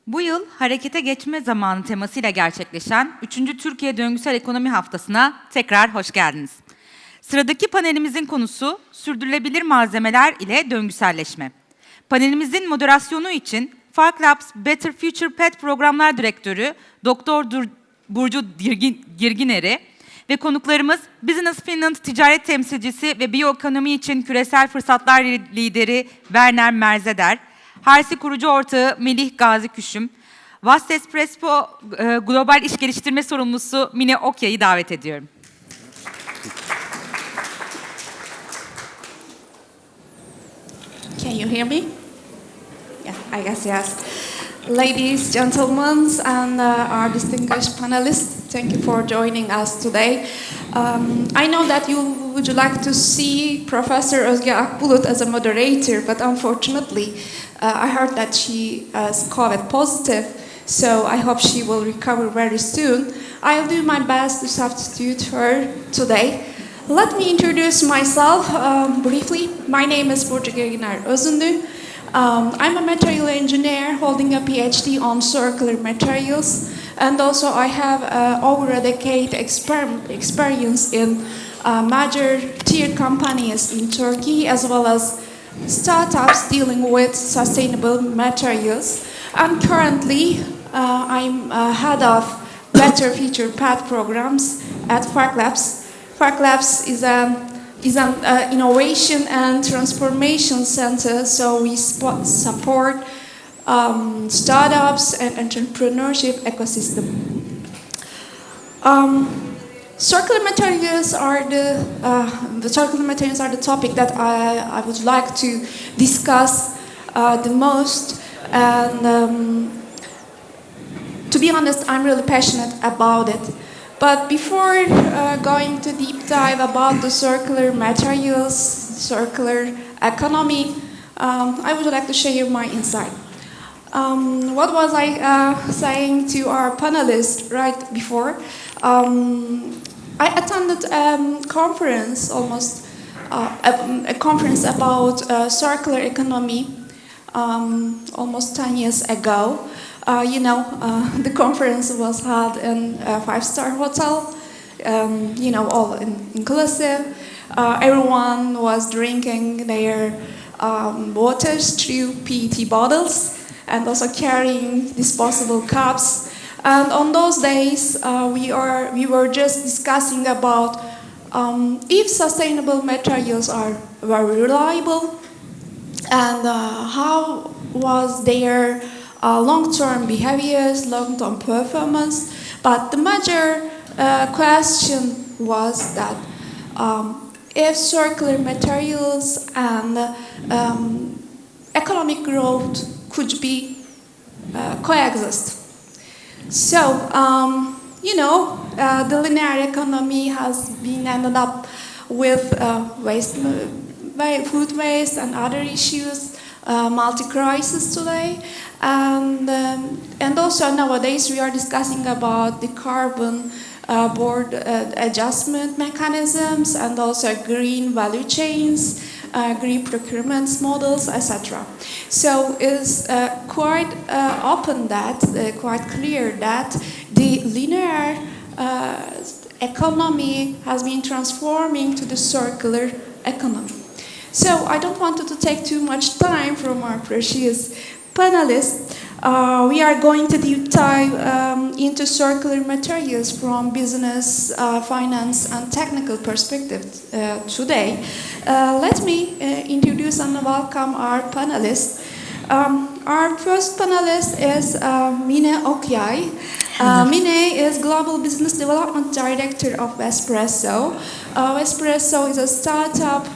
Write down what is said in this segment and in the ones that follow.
Bu yıl harekete geçme zamanı temasıyla gerçekleşen 3. Türkiye Döngüsel Ekonomi Haftası'na tekrar hoş geldiniz. Sıradaki panelimizin konusu Sürdürülebilir Malzemeler ile Döngüselleşme. Panelimizin moderasyonu için Fark Labs Better Future Pet Programlar Direktörü Dr. Burcu Girginer'i ve konuklarımız Business Finland Ticaret Temsilcisi ve BioEkonomi için Küresel Fırsatlar Lideri Werner Merzeder, Harcy Kurucu ortağı Melih Gazi Küşüm, Wastepresso Global İş Geliştirme Sorumlusu Okyay'ı davet ediyorum. Can you hear me? Yeah, I guess yes. Ladies, gentlemen, and our distinguished panelists, thank you for joining us today. I know that you would like to see Professor Özge Akbulut as a moderator, but unfortunately, I heard that she is COVID positive, so I hope she will recover very soon. I'll do my best to substitute her today. Let me introduce myself briefly. My name is Burcu Girginer. I'm a material engineer holding a PhD on circular materials, and also I have over a decade experience in major tier companies in Turkey, as well as startups dealing with sustainable materials. And currently, I'm head of Better Future Path programs at Fark Labs. Fark Labs is an innovation and transformation center, so we support startups and entrepreneurship ecosystem. Circular materials are the topic that I would like to discuss the most, and to be honest, I'm really passionate about it. But before going to deep dive about the circular materials, circular economy, I would like to share my insight. What was I saying to our panelists right before? I attended a conference, a conference about circular economy almost 10 years ago. The conference was held in a 5-star hotel, all inclusive. Everyone was drinking their waters through PET bottles and also carrying disposable cups. And on those days, we were just discussing about if sustainable materials are very reliable and how was their long-term behaviors, long-term performance. But the major question was that if circular materials and economic growth could be coexist. So, the linear economy has been ended up with food waste and other issues, multi-crisis today. And also nowadays we are discussing about the carbon board adjustment mechanisms and also green value chains, green procurement models, etc. So it's quite quite clear that the linear economy has been transforming to the circular economy. So I don't want to take too much time from our precious panelists. We are going to deep dive into circular materials from business, finance, and technical perspective today. Let me introduce and welcome our panelists. Our first panelist is Okyay. Mine is Global Business Development Director of Wastepresso. Wastepresso is a startup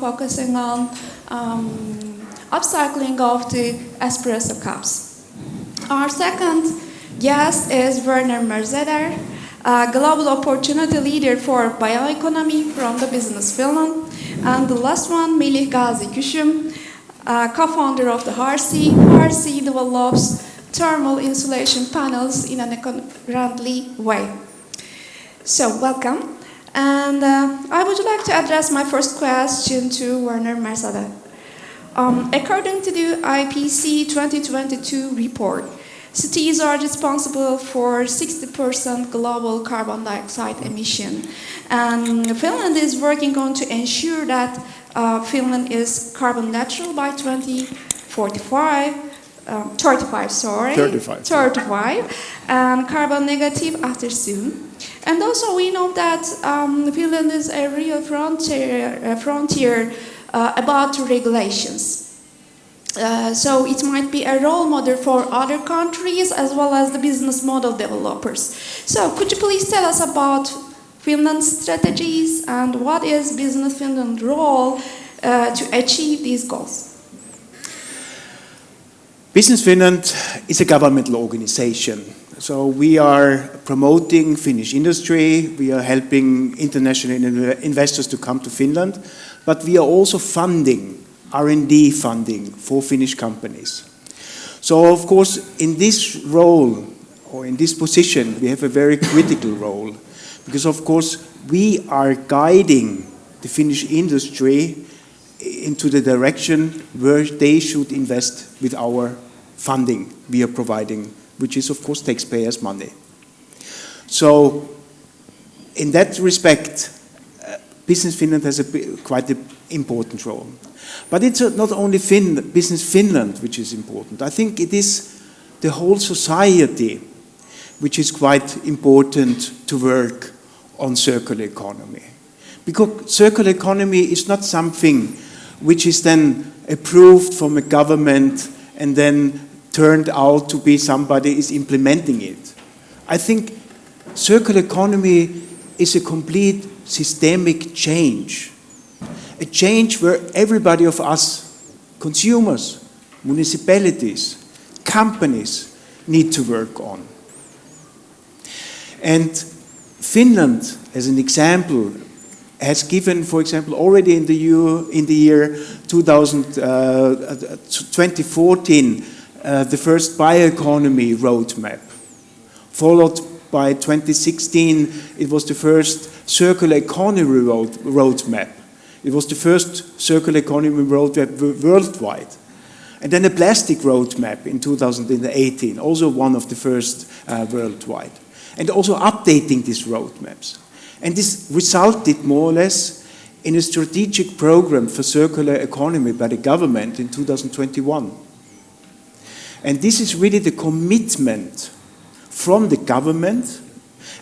focusing on upcycling of the espresso cups. Our second guest is Werner Merzeder, Global Opportunity Leader for BioEkonomi from the Business Finland. And the last one, Melih Gazi Küşüm, co-founder of the Harcy. Harcy develops thermal insulation panels in an eco-friendly way. So, welcome. And I would like to address my first question to Werner Merzeder. According to the IPC 2022 report, cities are responsible for 60% global carbon dioxide emission. And Finland is working on to ensure that Finland is carbon neutral by 2045. 35, sorry. 35, and carbon negative after soon. And also we know that Finland is a real frontier about regulations. So it might be a role model for other countries as well as the business model developers. So could you please tell us about Finland's strategies and what is Business Finland's role to achieve these goals? Business Finland is a governmental organization. So we are promoting Finnish industry, we are helping international investors to come to Finland, but we are also funding, R&D funding for Finnish companies. So of course in this role, or in this position, we have a very critical role, because of course we are guiding the Finnish industry into the direction where they should invest with our funding we are providing, which is of course taxpayers' money. So in that respect, Business Finland has quite an important role. But it's not only Business Finland which is important. I think it is the whole society which is quite important to work on circular economy. Because circular economy is not something which is then approved from a government and then turned out to be somebody is implementing it. I think circular economy is a complete systemic change. A change where everybody of us, consumers, municipalities, companies, need to work on. And Finland, as an example, has given, for example, already in the year 2014, the first BioEkonomi roadmap. Followed by 2016, it was the first circular economy roadmap. It was the first circular economy roadmap worldwide. And then a plastic roadmap in 2018, also one of the first worldwide. And also updating these roadmaps. And this resulted more or less in a strategic program for circular economy by the government in 2021. And this is really the commitment from the government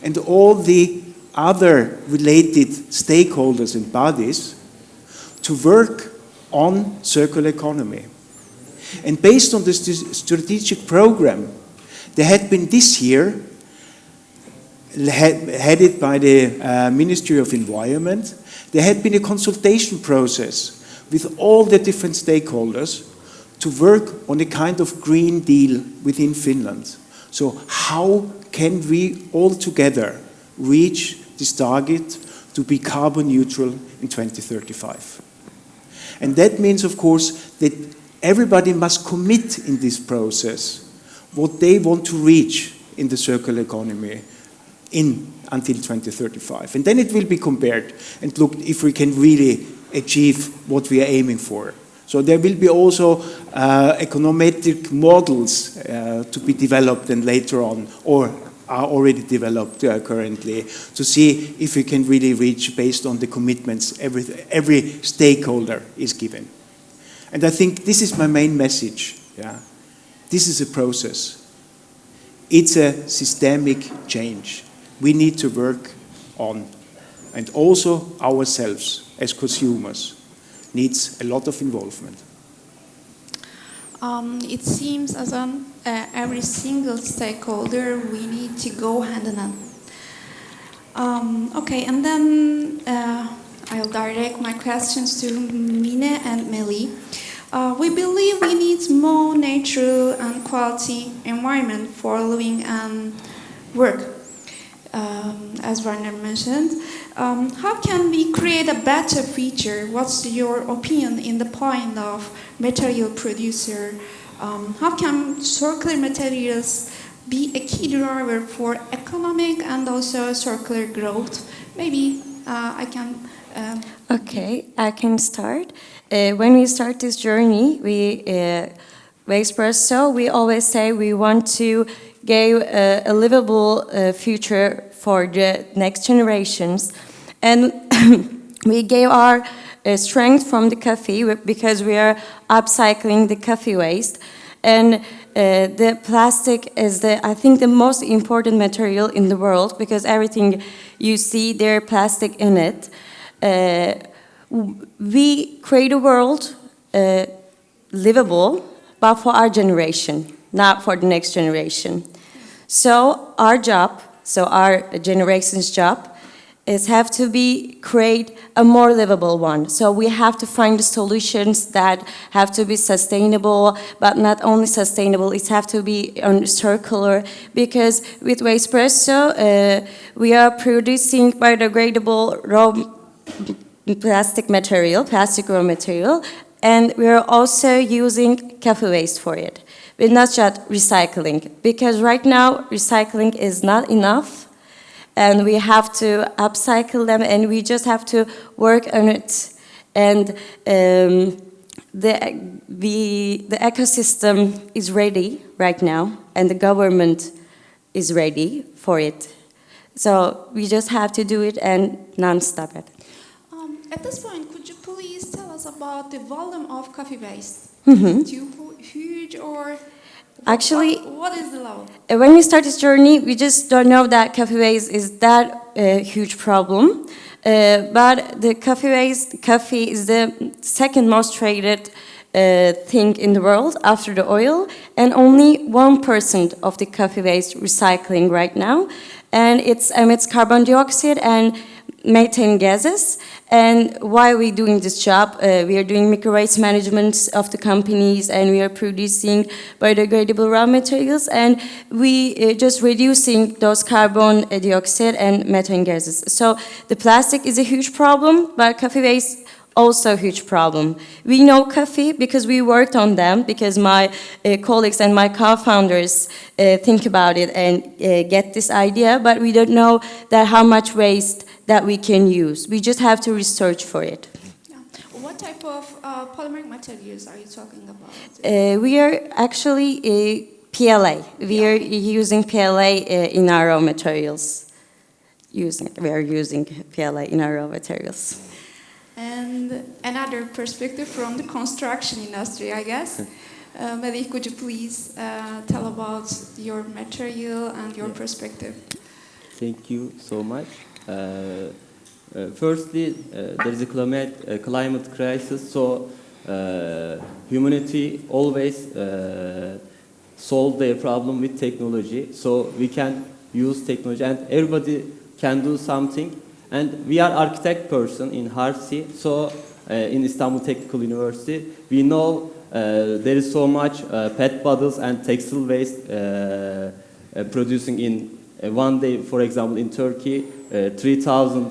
and all the other related stakeholders and bodies to work on circular economy. And based on this strategic program, there had been this year, headed by the Ministry of Environment, there had been a consultation process with all the different stakeholders to work on a kind of Green Deal within Finland. So how can we all together reach this target to be carbon neutral in 2035? And that means, of course, that everybody must commit in this process what they want to reach in the circular economy until 2035. And then it will be compared and looked if we can really achieve what we are aiming for. So there will be also econometric models to be developed and later on, or are already developed currently, to see if we can really reach based on the commitments every stakeholder is given. And I think this is my main message. Yeah? This is a process. It's a systemic change we need to work on. And also ourselves as consumers needs a lot of involvement. It seems as every single stakeholder we need to go hand in hand. Okay, and then I'll direct my questions to Mine and Melih. We believe we need more natural and quality environment for living and work, as Werner mentioned. How can we create a better future? What's your opinion in the point of material producer? How can circular materials be a key driver for economic and also circular growth? Maybe I can... Okay, I can start. When we start this journey, we Wastepresso, we always say we want to give a livable future for the next generations. And we gave our strength from the coffee because we are upcycling the coffee waste. And the plastic is, I think, the most important material in the world because everything you see, there's plastic in it. We create a world livable, but for our generation, not for the next generation. So our job, our generation's job, is have to be create a more livable one. So we have to find the solutions that have to be sustainable, but not only sustainable, it have to be circular. Because with Wastepresso, we are producing biodegradable raw plastic raw material, and we are also using coffee waste for it. But not just recycling, because right now recycling is not enough. And we have to upcycle them, and we just have to work on it. And the ecosystem is ready right now, and the government is ready for it. So we just have to do it and non-stop it. At this point, could you please tell us about the volume of coffee waste? Mm-hmm. Too huge or... Actually, what is the level? When we start this journey, we just don't know that coffee waste is that huge problem. But the coffee is the second most traded thing in the world after the oil, and only 1% of the coffee waste recycling right now, and it emits carbon dioxide and methane gases. And why are we doing this job? We are doing micro waste management of the companies, and we are producing biodegradable raw materials, and we just reducing those carbon dioxide and methane gases. So the plastic is a huge problem, but coffee waste also a huge problem. We know coffee because we worked on them, because my colleagues and my co-founders think about it and get this idea, but we don't know that how much waste that we can use. We just have to research for it. Yeah. What type of polymeric materials are you talking about? We are actually PLA. We are using PLA in our raw materials. We are using PLA in our raw materials. And another perspective from the construction industry, I guess. Melih, could you please tell about your material and your perspective? Thank you so much. Firstly, there is a climate crisis, so humanity always solve their problem with technology. So we can use technology, and everybody can do something. And we are architect person in Harcy, so in Istanbul Technical University, we know there is so much PET bottles and textile waste producing in one day. For example, in Turkey, 3,000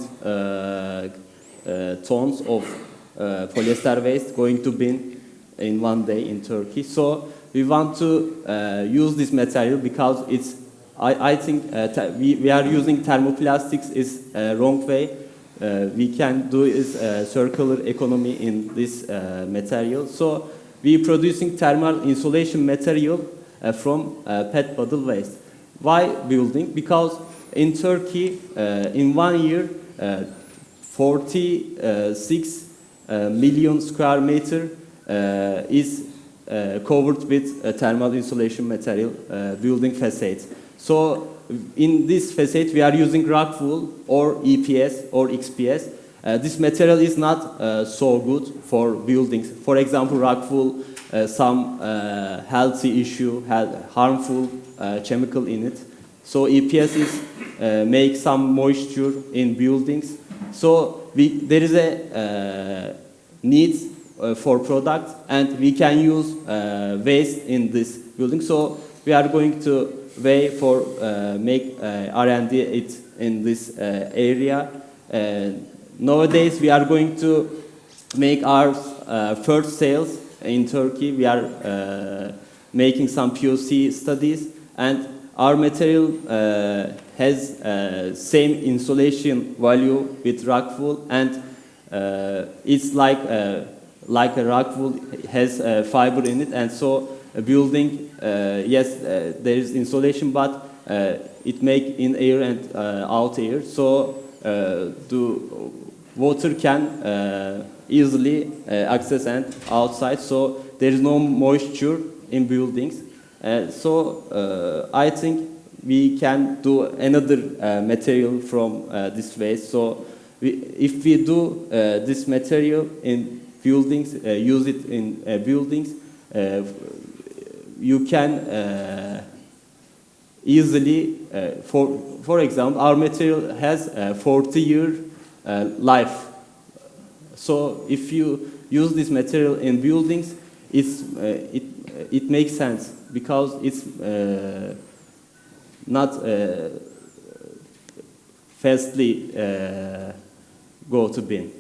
tons of polyester waste going to bin in one day in Turkey. So we want to use this material because it's, I think we are using thermoplastics is wrong way. We can do is circular economy in this material. So we producing thermal insulation material from PET bottle waste. Why building? Because in Turkey, in 1 year, 46 million square meter is covered with thermal insulation material building facades. So in this facade, we are using rock wool or EPS or XPS. This material is not so good for buildings. For example, rock wool, some healthy issue, harmful chemical in it. So EPS is make some moisture in buildings. So there is a need for product, and we can use waste in this building. So we are going to way for make R&D it in this area. Nowadays we are going to make our first sales in Turkey. We are making some POC studies, and our material has same insulation value with rock wool, and it's like a rock wool has fiber in it, and so building, yes, there is insulation, but it make in air and out air, so the water can easily access and outside, so there is no moisture in buildings. So I think we can do another material from this waste. So if we do this material in buildings, use it in buildings, you can easily, for example, our material has 40-year life. So if you use this material in buildings, it makes sense because it's not fastly go to bin.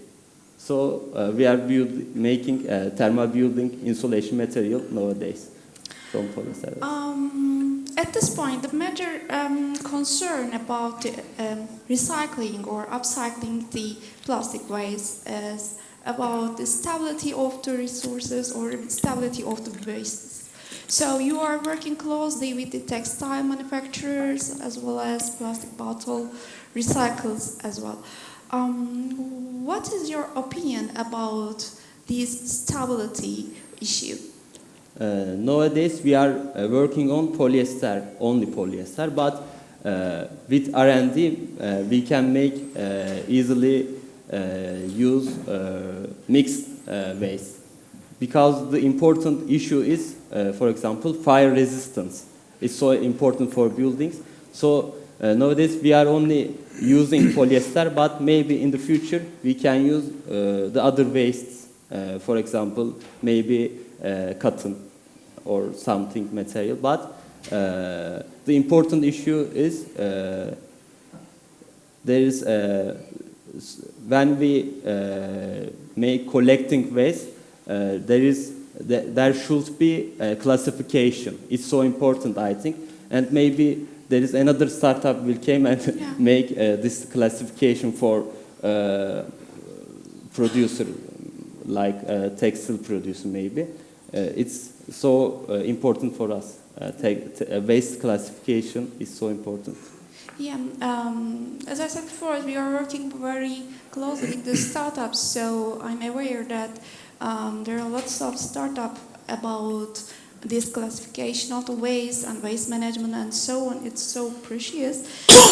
So we are making thermal building insulation material nowadays from polyester. At this point, the major concern about the, recycling or upcycling the plastic waste is about the stability of the resources or stability of the wastes. So you are working closely with the textile manufacturers as well as plastic bottle recyclers as well. What is your opinion about this stability issue? Nowadays we are working on polyester, only polyester, but with R&D we can make easily use mixed waste. Because the important issue is, for example, fire resistance. It's so important for buildings. So nowadays we are only using polyester, but maybe in the future we can use the other wastes. For example, maybe cotton or something material. But the important issue is there is when we make collecting waste, there should be a classification. It's so important, I think, and maybe there is another startup will come and make this classification for producer, like textile producer maybe. It's so important for us. Waste classification is so important. Yeah, as I said before, we are working very closely with the startups, so I'm aware that there are lots of startups about this classification of the waste and waste management and so on. It's so precious.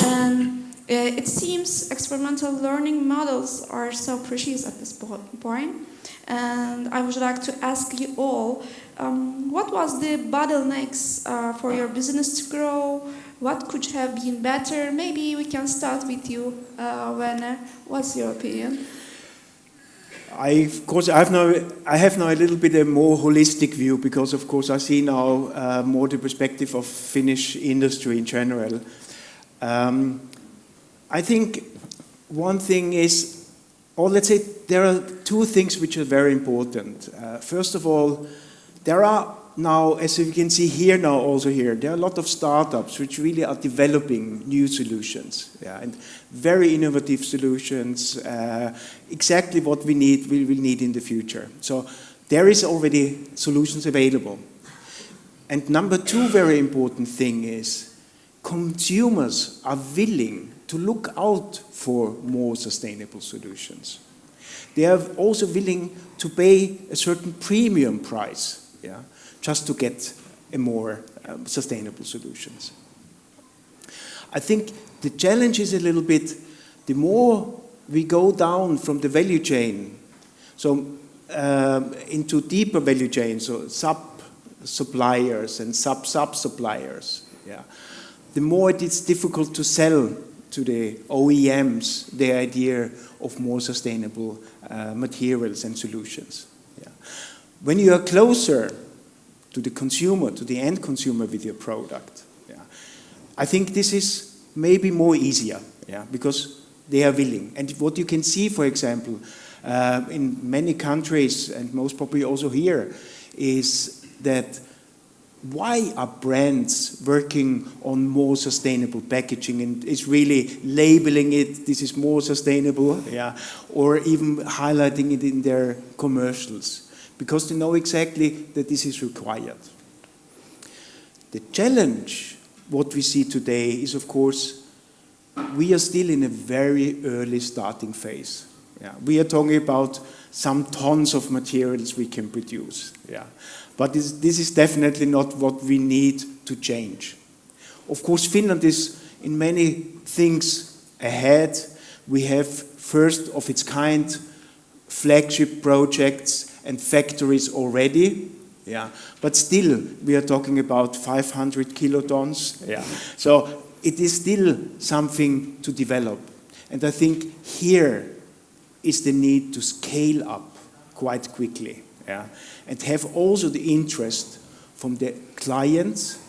And it seems experimental learning models are so precious at this point. And I would like to ask you all, what was the bottlenecks for your business to grow? What could have been better? Maybe we can start with you, Werner. What's your opinion? I have now a little bit a more holistic view because, of course, I see now more the perspective of Finnish industry in general. I think one thing is, or let's say there are two things which are very important. First of all, there are now, as you can see here now, also here, there are a lot of startups which really are developing new solutions, and very innovative solutions, exactly what we will need in the future. So there is already solutions available. And number two very important thing is consumers are willing to look out for more sustainable solutions. They are also willing to pay a certain premium price, just to get a more sustainable solutions. I think the challenge is a little bit, the more we go down from the value chain, so into deeper value chains, so sub-suppliers and sub-suppliers, the more it is difficult to sell to the OEMs the idea of more sustainable materials and solutions. When you are closer to the consumer, to the end consumer with your product, I think this is maybe more easier, because they are willing. And what you can see, for example, in many countries, and most probably also here, is that why are brands working on more sustainable packaging and is really labeling it, this is more sustainable, or even highlighting it in their commercials? Because they know exactly that this is required. The challenge, what we see today, is of course, we are still in a very early starting phase. Yeah. We are talking about some tons of materials we can produce. Yeah. But this is definitely not what we need to change. Of course, Finland is in many things ahead. We have first of its kind flagship projects and factories already. Yeah. But still, we are talking about 500 kilotons. Yeah. So it is still something to develop. And I think here is the need to scale up quite quickly. Yeah. And have also the interest from the clients,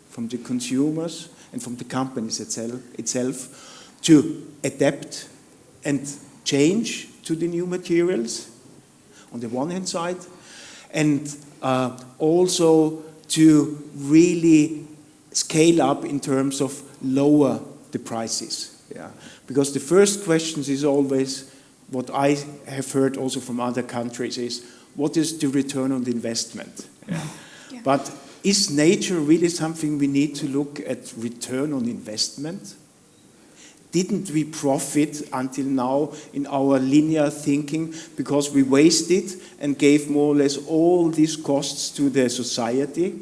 from the consumers, and from the companies itself to adapt and change to the new materials on the one hand side, and also to really scale up in terms of lower the prices. Yeah. Because the first question is always, what I have heard also from other countries is, what is the return on the investment? Yeah. Yeah. But is nature really something we need to look at return on investment? Didn't we profit until now in our linear thinking because we wasted and gave more or less all these costs to the society?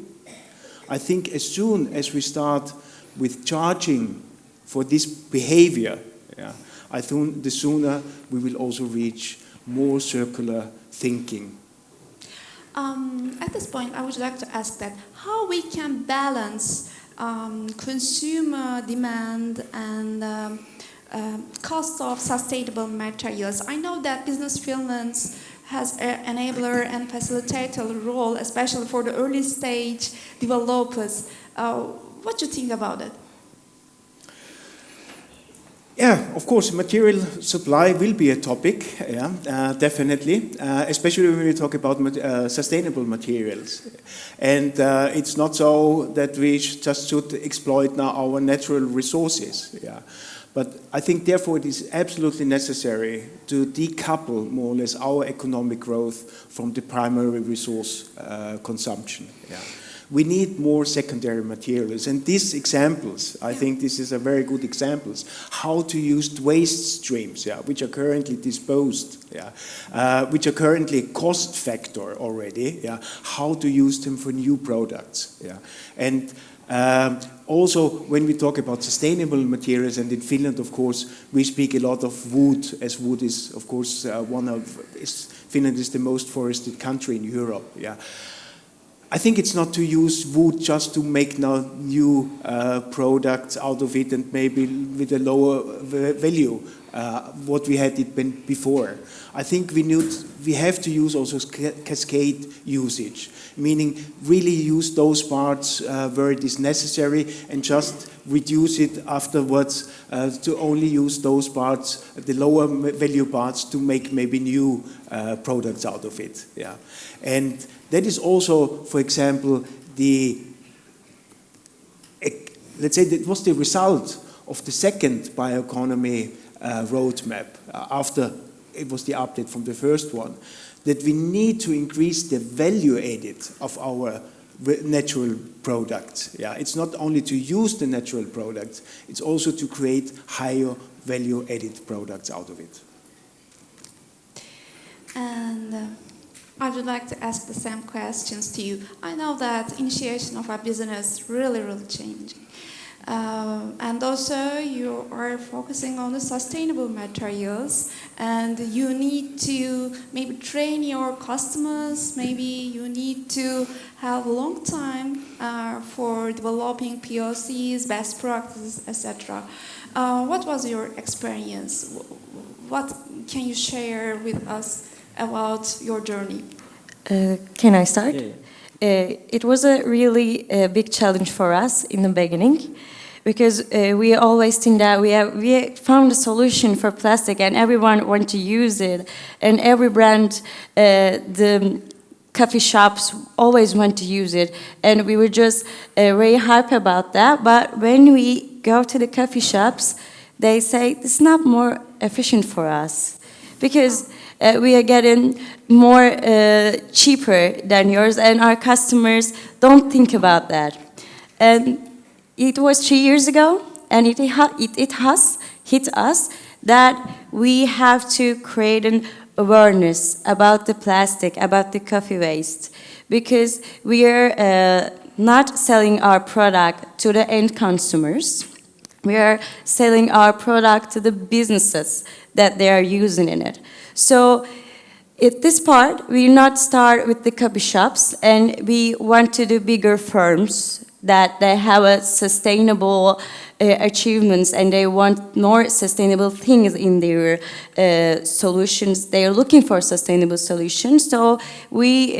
I think as soon as we start with charging for this behavior, yeah, I think the sooner we will also reach more circular thinking. At this point, I would like to ask that how we can balance consumer demand and cost of sustainable materials. I know that Business Finland has an enabler and facilitator role, especially for the early stage developers. What do you think about it? Yeah, of course, material supply will be a topic, definitely, especially when we talk about sustainable materials. And it's not so that we just should exploit now our natural resources. Yeah. But I think, therefore, it is absolutely necessary to decouple more or less our economic growth from the primary resource consumption. Yeah. We need more secondary materials. And these examples, I think this is a very good example, how to use waste streams, which are currently disposed, which are currently a cost factor already, how to use them for new products. And also, when we talk about sustainable materials, and in Finland, of course, we speak a lot of wood, as wood is, of course, Finland is the most forested country in Europe. Yeah. I think it's not to use wood just to make now new products out of it and maybe with a lower value what we had it before. I think we have to use also cascade usage, meaning really use those parts where it is necessary and just reduce it afterwards to only use those parts, the lower value parts, to make maybe new products out of it. Yeah. And that is also, for example, let's say that was the result of the second bioeconomy roadmap after it was the update from the first one, that we need to increase the value added of our natural products. Yeah, it's not only to use the natural products, it's also to create higher value added products out of it. And I would like to ask the same questions to you. I know that initiation of our business is really changing. And also you are focusing on the sustainable materials, and you need to maybe train your customers, maybe you need to have a long time for developing POCs, best practices, etc. What was your experience? What can you share with us about your journey? Can I start? Yeah. It was a really big challenge for us in the beginning, because we always think that we found a solution for plastic and everyone wants to use it, and every brand, the coffee shops always want to use it, and we were just very hype about that. But when we go to the coffee shops, they say it's not more efficient for us, because we are getting more cheaper than yours, and our customers don't think about that. And it was 3 years ago, and it has hit us that we have to create an awareness about the plastic, about the coffee waste, because we are not selling our product to the end consumers. We are selling our product to the businesses that they are using in it. So at this part, we not start with the coffee shops, and we want to do bigger firms that they have a sustainable achievements, and they want more sustainable things in their solutions. They are looking for sustainable solutions. So we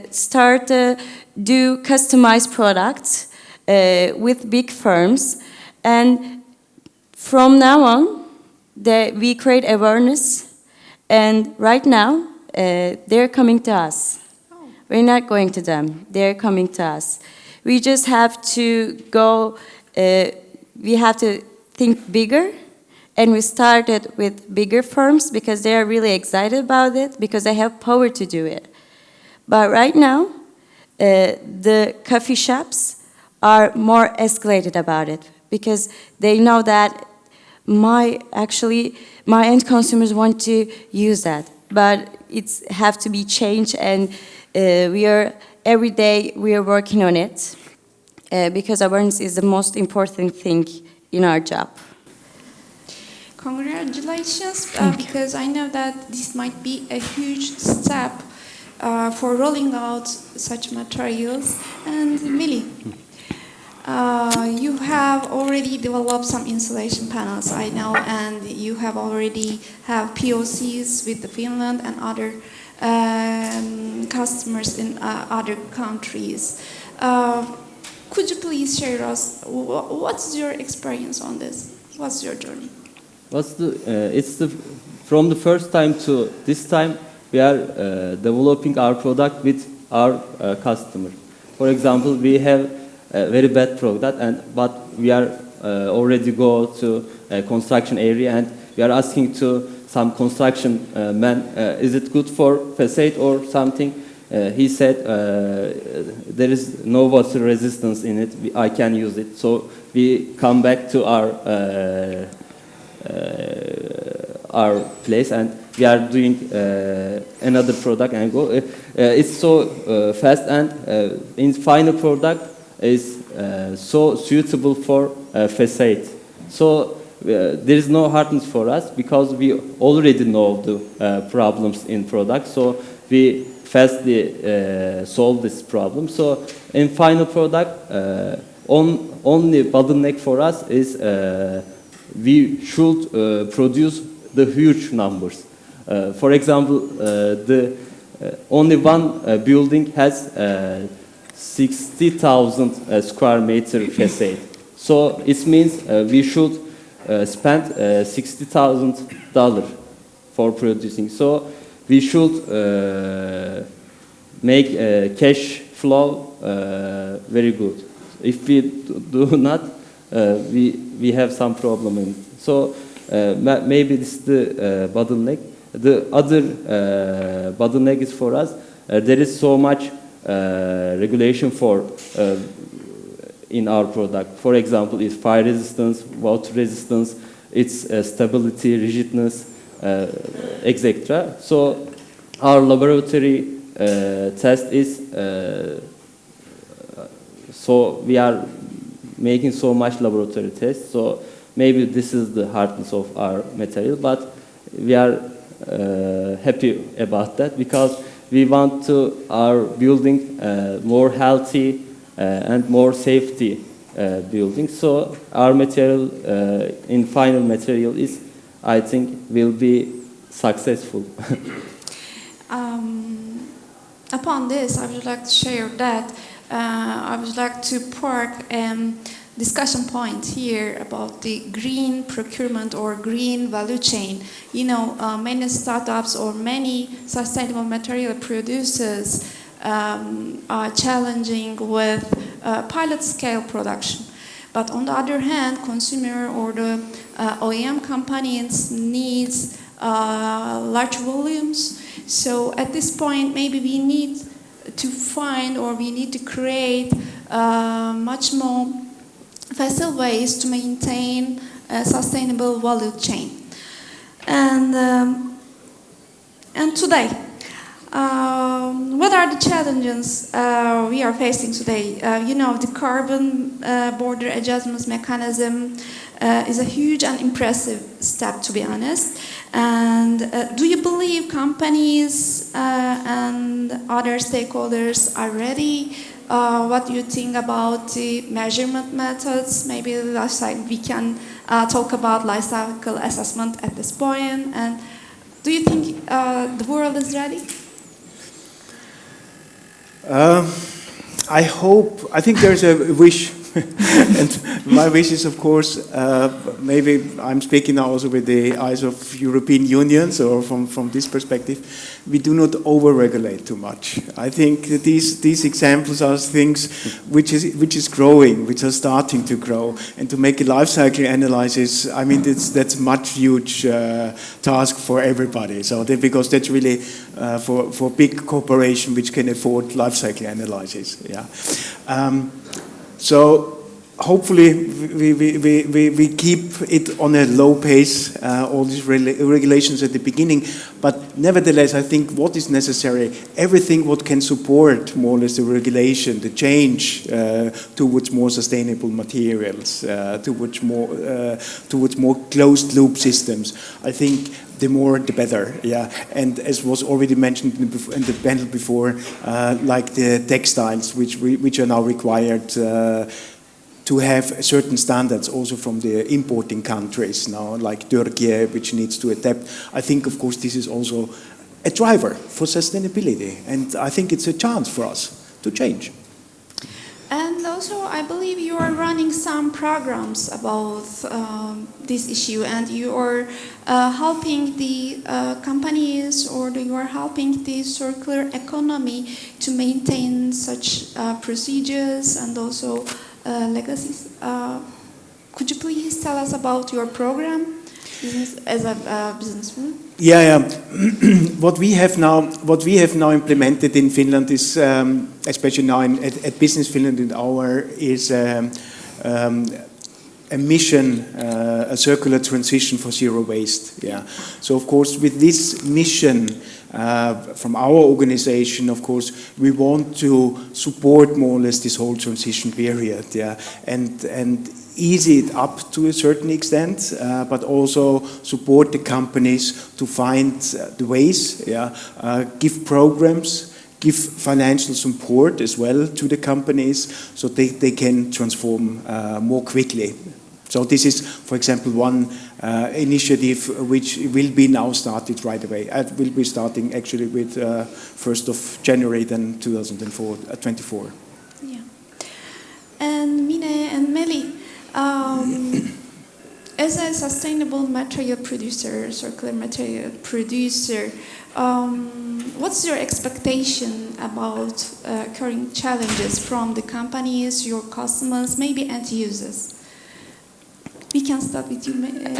start to do customized products with big firms, and from now on, we create awareness. And right now, they're coming to us. We're not going to them. They're coming to us. We just have to go, we have to think bigger, and we started with bigger firms because they are really excited about it, because they have power to do it. But right now, the coffee shops are more escalated about it, because they know that my end consumers want to use that, but it's have to be changed, and every day we are working on it, because awareness is the most important thing in our job. Congratulations, because I know that this might be a huge step for rolling out such materials. And Melih, you have already developed some insulation panels, I know, and you have already have POCs with the Finland and other customers in other countries. Could you please share us what's your experience on this? What's your journey? From the first time to this time, we are developing our product with our customer. For example, we have a very bad product, but we are already go to a construction area, and we are asking to some construction man, is it good for facade or something? He said there is no water resistance in it. I can use it. So we come back to our place, and we are doing another product and go. It's so fast, and in final product is so suitable for facade. So there is no hardness for us, because we already know the problems in product. So we fastly solve this problem. So in final product, only bottleneck for us is we should produce the huge numbers. For example, the only one building has 60,000 square meter facade. So it means we should spend $60,000 for producing. So we should make cash flow very good. If we do not, we have some problem in it. So maybe this is the bottleneck. The other bottleneck is for us. There is so much regulation for in our product. For example, it's fire resistance, water resistance, its stability, rigidness, etc. So our laboratory test is so we are making so much laboratory tests. So maybe this is the hardness of our material, but we are happy about that, because we want to our building more healthy and more safety building. So our material in final material is, I think, will be successful. Upon this, I would like to share that I would like to park discussion point here about the green procurement or green value chain. You know, many startups or many sustainable material producers are challenging with pilot scale production. But on the other hand, consumer or the OEM companies needs large volumes. So at this point, maybe we need to find, or we need to create much more facile ways to maintain a sustainable value chain. And today, what are the challenges we are facing today? The carbon border adjustment mechanism is a huge and impressive step, to be honest. And do you believe companies and other stakeholders are ready? What do you think about the measurement methods? Maybe we can talk about life cycle assessment at this point. And do you think the world is ready? I think there's a wish, and my wish is, of course, maybe I'm speaking now also with the eyes of European Union, so from this perspective, we do not over-regulate too much. I think that these examples are things which is growing, which are starting to grow, and to make a life cycle analysis, I mean, that's much huge task for everybody. So because that's really for big corporation which can afford life cycle analysis. Yeah. So hopefully we keep it on a low pace, all these regulations at the beginning, but nevertheless I think what is necessary, everything what can support more or less the regulation, the change towards more sustainable materials, towards more closed loop systems, I think the more the better, yeah. And as was already mentioned in the panel before, like the textiles, which are now required to have certain standards also from the importing countries now, like Turkey, which needs to adapt. I think, of course, this is also a driver for sustainability, and I think it's a chance for us to change. And also, I believe you are running some programs about this issue, and you are helping the companies, or you are helping the circular economy to maintain such procedures and also legacies. Could you please tell us about your program as a businesswoman? Yeah. What we have now implemented in Finland is, especially now at Business Finland, is a mission, a circular transition for zero waste. Yeah. So of course, with this mission from our organization, of course, we want to support more or less this whole transition period. Yeah, and ease it up to a certain extent, but also support the companies to find the ways. Yeah, give programs. Give financial support as well to the companies so they can transform more quickly. So this is, for example, one initiative which will be now started right away. It will be starting actually with 1st of January then 2024. Yeah. And Mine and Melih, as a sustainable material producer, circular material producer, what's your expectation about current challenges from the companies, your customers, maybe end users? We can start with you, Mine.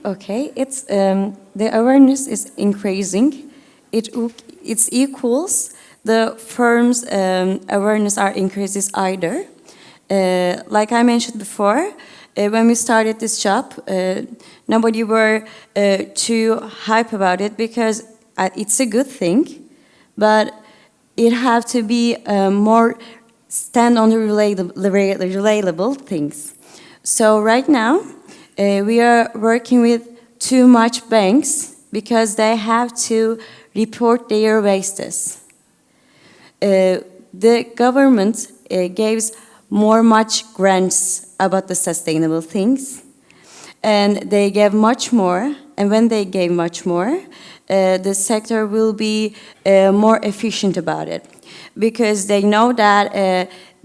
Okay, it's the awareness is increasing. It equals the firms' awareness are increases either. Like I mentioned before, when we started this job, nobody were too hype about it because it's a good thing, but it have to be more stand on the relatable things. So right now, we are working with too much banks because they have to report their wastes. The government gives much grants about the sustainable things, and they gave much more. And when they gave much more, the sector will be more efficient about it because they know that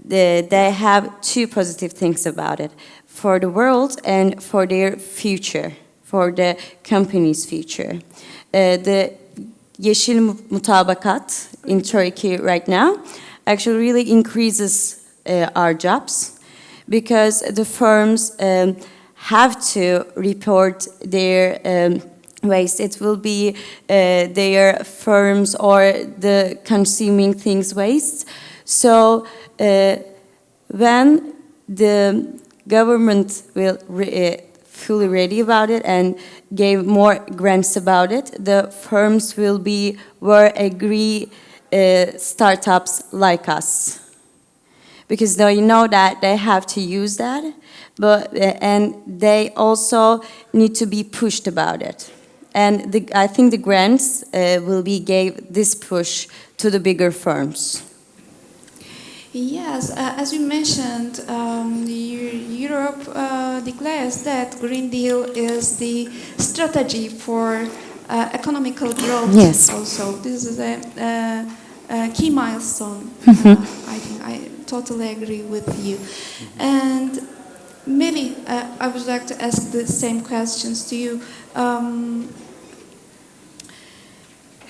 they have two positive things about it. For the world and for their future, for the company's future. The Yeşil Mutabakat in Turkey right now actually really increases our jobs because the firms have to report their waste. It will be their firms or the consuming things waste. So when the government will fully ready about it and gave more grants about it, the firms will be where agree startups like us, because they know that they have to use that, but and they also need to be pushed about it. And I think the grants will be gave this push to the bigger firms. Yes, as you mentioned, Europe declares that Green Deal is the strategy for economical growth. Yes. Also, this is a key milestone. I think I totally agree with you. And Melih, I would like to ask the same questions to you.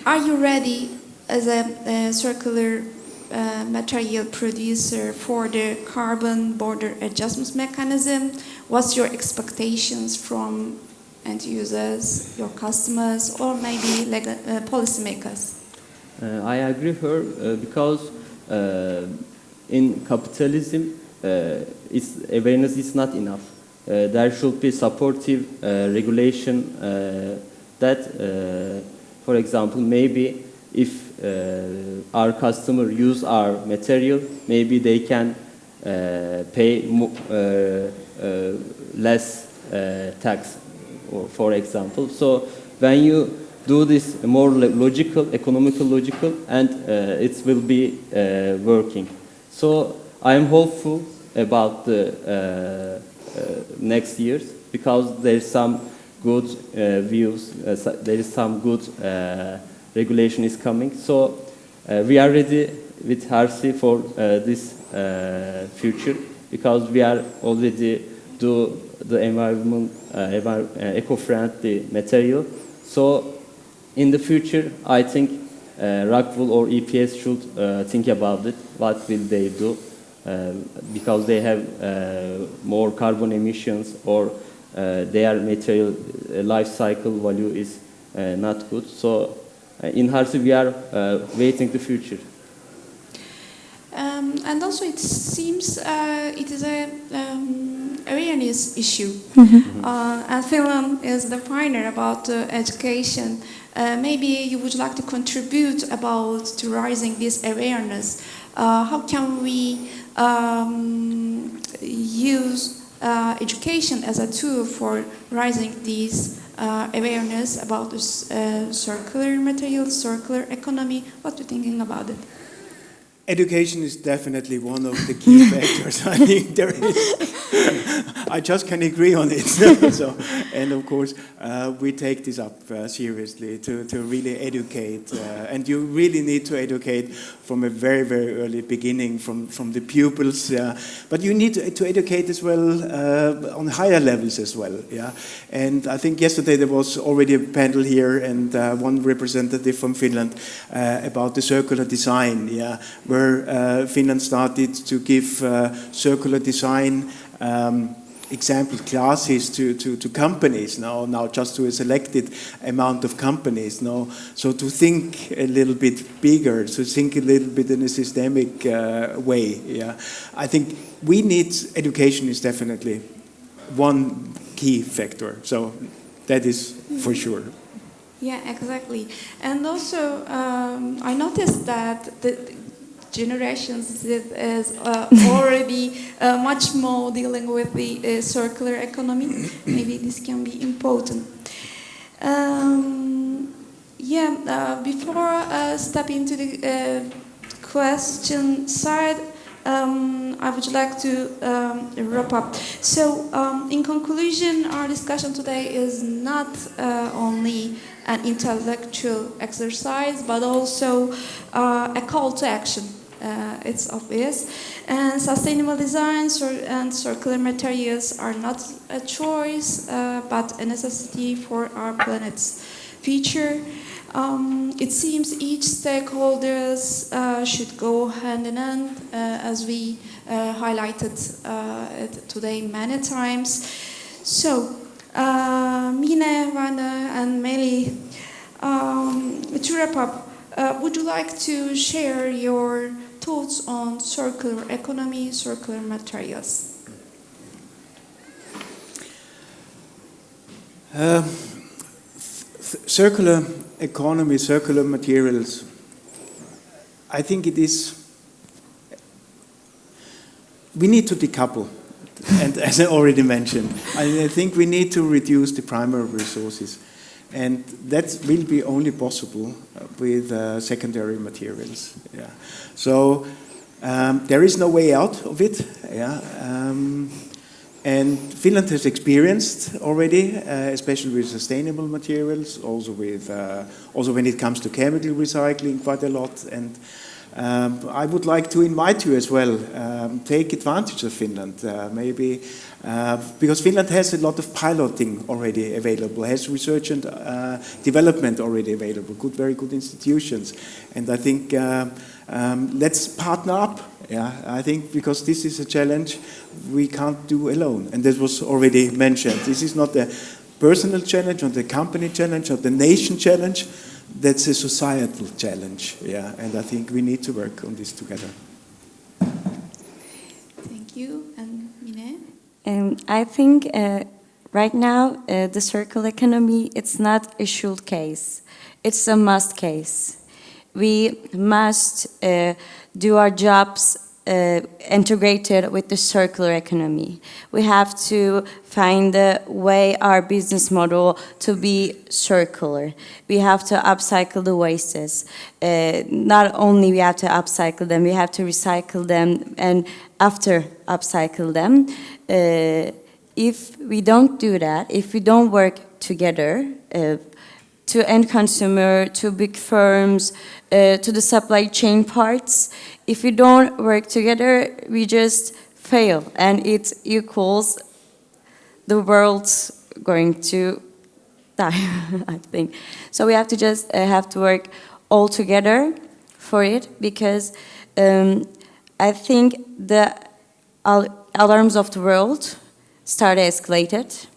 Are you ready as a circular material producer for the carbon border adjustment mechanism? What's your expectations from end users, your customers, or maybe policymakers? I agree her because in capitalism, awareness is not enough. There should be supportive regulation that, for example, maybe if our customer use our material, maybe they can pay less tax, for example. So when you do this more economical logical, and it will be working. So I am hopeful about the next years, because there is some good views, there is some good regulation is coming. So we are ready with Harcy for this future, because we are already do the eco-friendly material. So in the future, I think Rockwool or EPS should think about it. What will they do? Because they have more carbon emissions, or their material life cycle value is not good. So in Harcy, we are waiting the future. And also, it seems it is a awareness issue. And Finland is the pioneer about education. Maybe you would like to contribute about to raising this awareness. How can we use education as a tool for raising this awareness about this circular materials, circular economy? What are you thinking about it? Education is definitely one of the key factors. I think there is. I just can agree on it. So, and of course, we take this up seriously to really educate. And you really need to educate from a very, very early beginning, from the pupils. But you need to educate as well on higher levels as well. Yeah. And I think yesterday there was already a panel here, and one representative from Finland about the circular design. Yeah. Where Finland started to give circular design example classes to companies now just to a selected amount of companies now. So to think a little bit bigger, to think a little bit in a systemic way. Yeah, I think we need education is definitely one key factor. So that is for sure. Yeah, exactly. And also, I noticed that the generations is already much more dealing with the circular economy. Maybe this can be important. Before stepping into the question side, I would like to wrap up. So, in conclusion, our discussion today is not only an intellectual exercise, but also a call to action. It's obvious. And sustainable design and circular materials are not a choice, but a necessity for our planet's future. It seems each stakeholders should go hand in hand, as we highlighted it today many times. So, Mine, Werner, and Melih, to wrap up, would you like to share your thoughts on circular economy, circular materials? Circular economy, circular materials, I think it is, we need to decouple. And as I already mentioned, I think we need to reduce the primary resources. And that will be only possible with secondary materials. Yeah. So there is no way out of it. Yeah. And Finland has experienced already, especially with sustainable materials, also when it comes to chemical recycling, quite a lot. And I would like to invite you as well, take advantage of Finland, maybe, because Finland has a lot of piloting already available, has research and development already available, very good institutions. And I think let's partner up. Yeah, I think because this is a challenge we can't do alone. And that was already mentioned. This is not a personal challenge, not a company challenge, not a nation challenge. That's a societal challenge, yeah, and I think we need to work on this together. Thank you. And Mine? I think right now the circular economy, it's not a should case, it's a must case. We must do our jobs integrated with the circular economy. We have to find a way our business model to be circular. We have to upcycle the wastes. Not only we have to upcycle them, we have to recycle them and after upcycle them. If we don't do that, if we don't work together, to end consumer, to big firms, to the supply chain parts. If we don't work together, we just fail, and it equals the world's going to die, I think. So we have to just have to work all together for it, because I think the alarms of the world started escalated.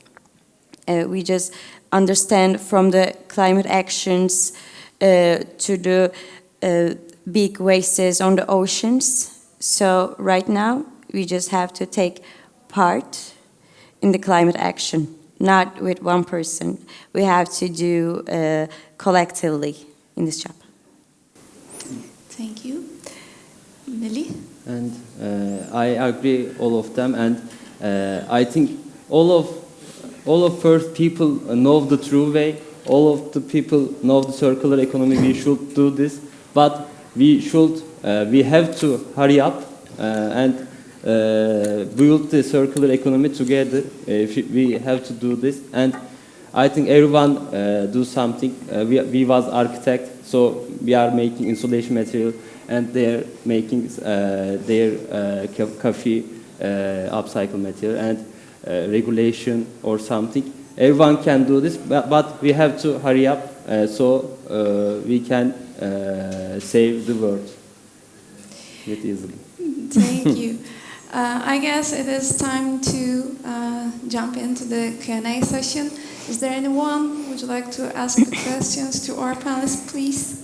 We just understand from the climate actions to the big wastes on the oceans. So right now, we just have to take part in the climate action, not with one person. We have to do collectively in this job. Thank you. Melih? And I agree all of them, and I think all of first people know the true way. All of the people know the circular economy. We should do this, but we have to hurry up and build the circular economy together. We have to do this, and I think everyone do something. We was architect, so we are making insulation material, and they're making their coffee upcycle material and regulation or something. Everyone can do this, but we have to hurry up so we can save the world easily. Thank you. I guess it is time to jump into the Q&A session. Is there anyone who would like to ask questions to our panelists, please?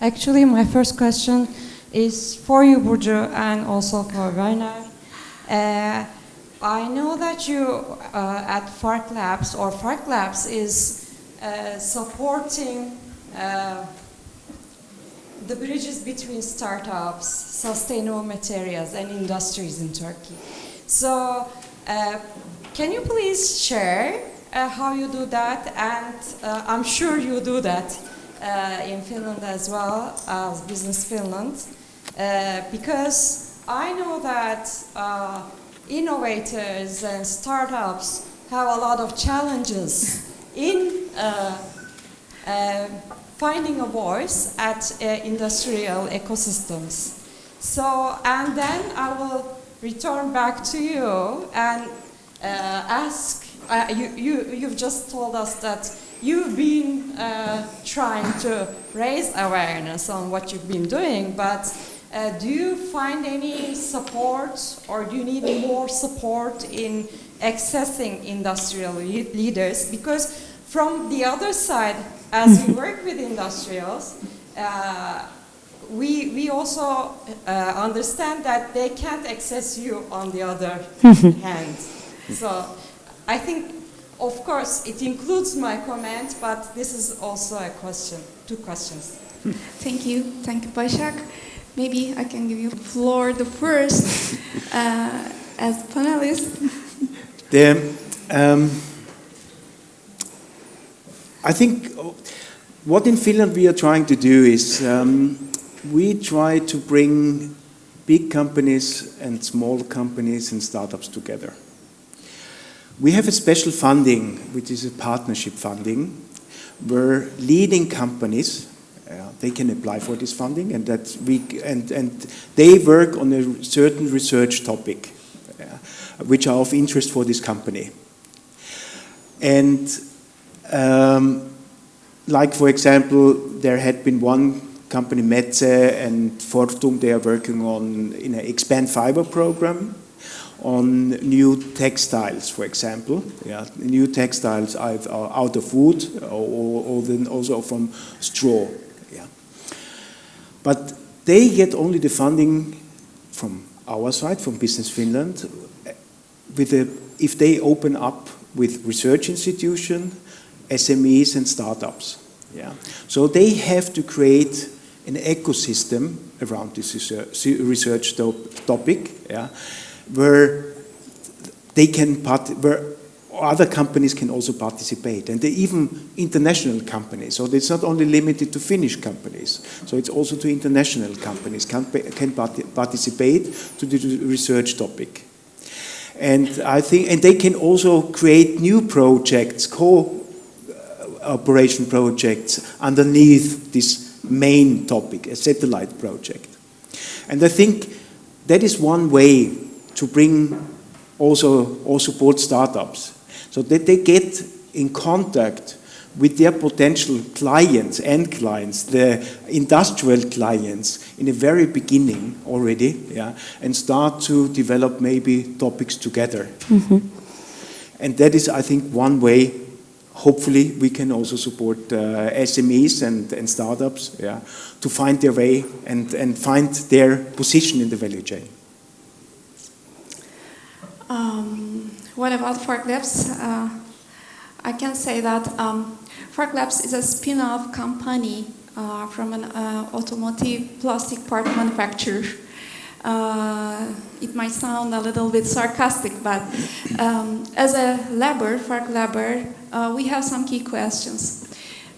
Actually, my first question is for you, Burcu, and also for Werner. I know that you at Fark Labs is supporting the bridges between startups, sustainable materials, and industries in Turkey. So, can you please share how you do that? And I'm sure you do that in Finland as well, as Business Finland, because I know that innovators and startups have a lot of challenges in finding a voice at industrial ecosystems. So, and then I will return back to you and ask, you've just told us that you've been trying to raise awareness on what you've been doing, but Do you find any support, or do you need more support in accessing industrial leaders? Because from the other side, as you work with industrials, we also understand that they can't access you on the other hand. So I think, of course, it includes my comment, but this is also a question, 2 questions. Thank you, Başak. Maybe I can give you the floor the first as panelist. I think what in Finland we are trying to do is we try to bring big companies and small companies and startups together. We have a special funding, which is a partnership funding, where leading companies they can apply for this funding, and they work on a certain research topic, which are of interest for this company. And like for example, there had been one company, Merzeder and Fortum, they are working on in an expand fiber program on new textiles, for example. New textiles are out of wood or then also from straw. But they get only the funding from our side, from Business Finland, if they open up with research institution, SMEs and startups. So they have to create an ecosystem around this research topic, where they can where other companies can also participate, and even international companies. So it's not only limited to Finnish companies. So it's also to international companies can participate to the research topic. And I think, and they can also create new projects, cooperation projects underneath this main topic, a satellite project. And I think that is one way to bring also or support startups, so that they get in contact with their potential clients, the industrial clients, in the very beginning already, and start to develop maybe topics together. And that is, I think, one way. Hopefully, we can also support SMEs and startups, to find their way and find their position in the value chain. What about Fark Labs? I can say that Fark Labs is a spin-off company from an automotive plastic part manufacturer. It might sound a little bit sarcastic, but as a labor, Fark Labor, we have some key questions.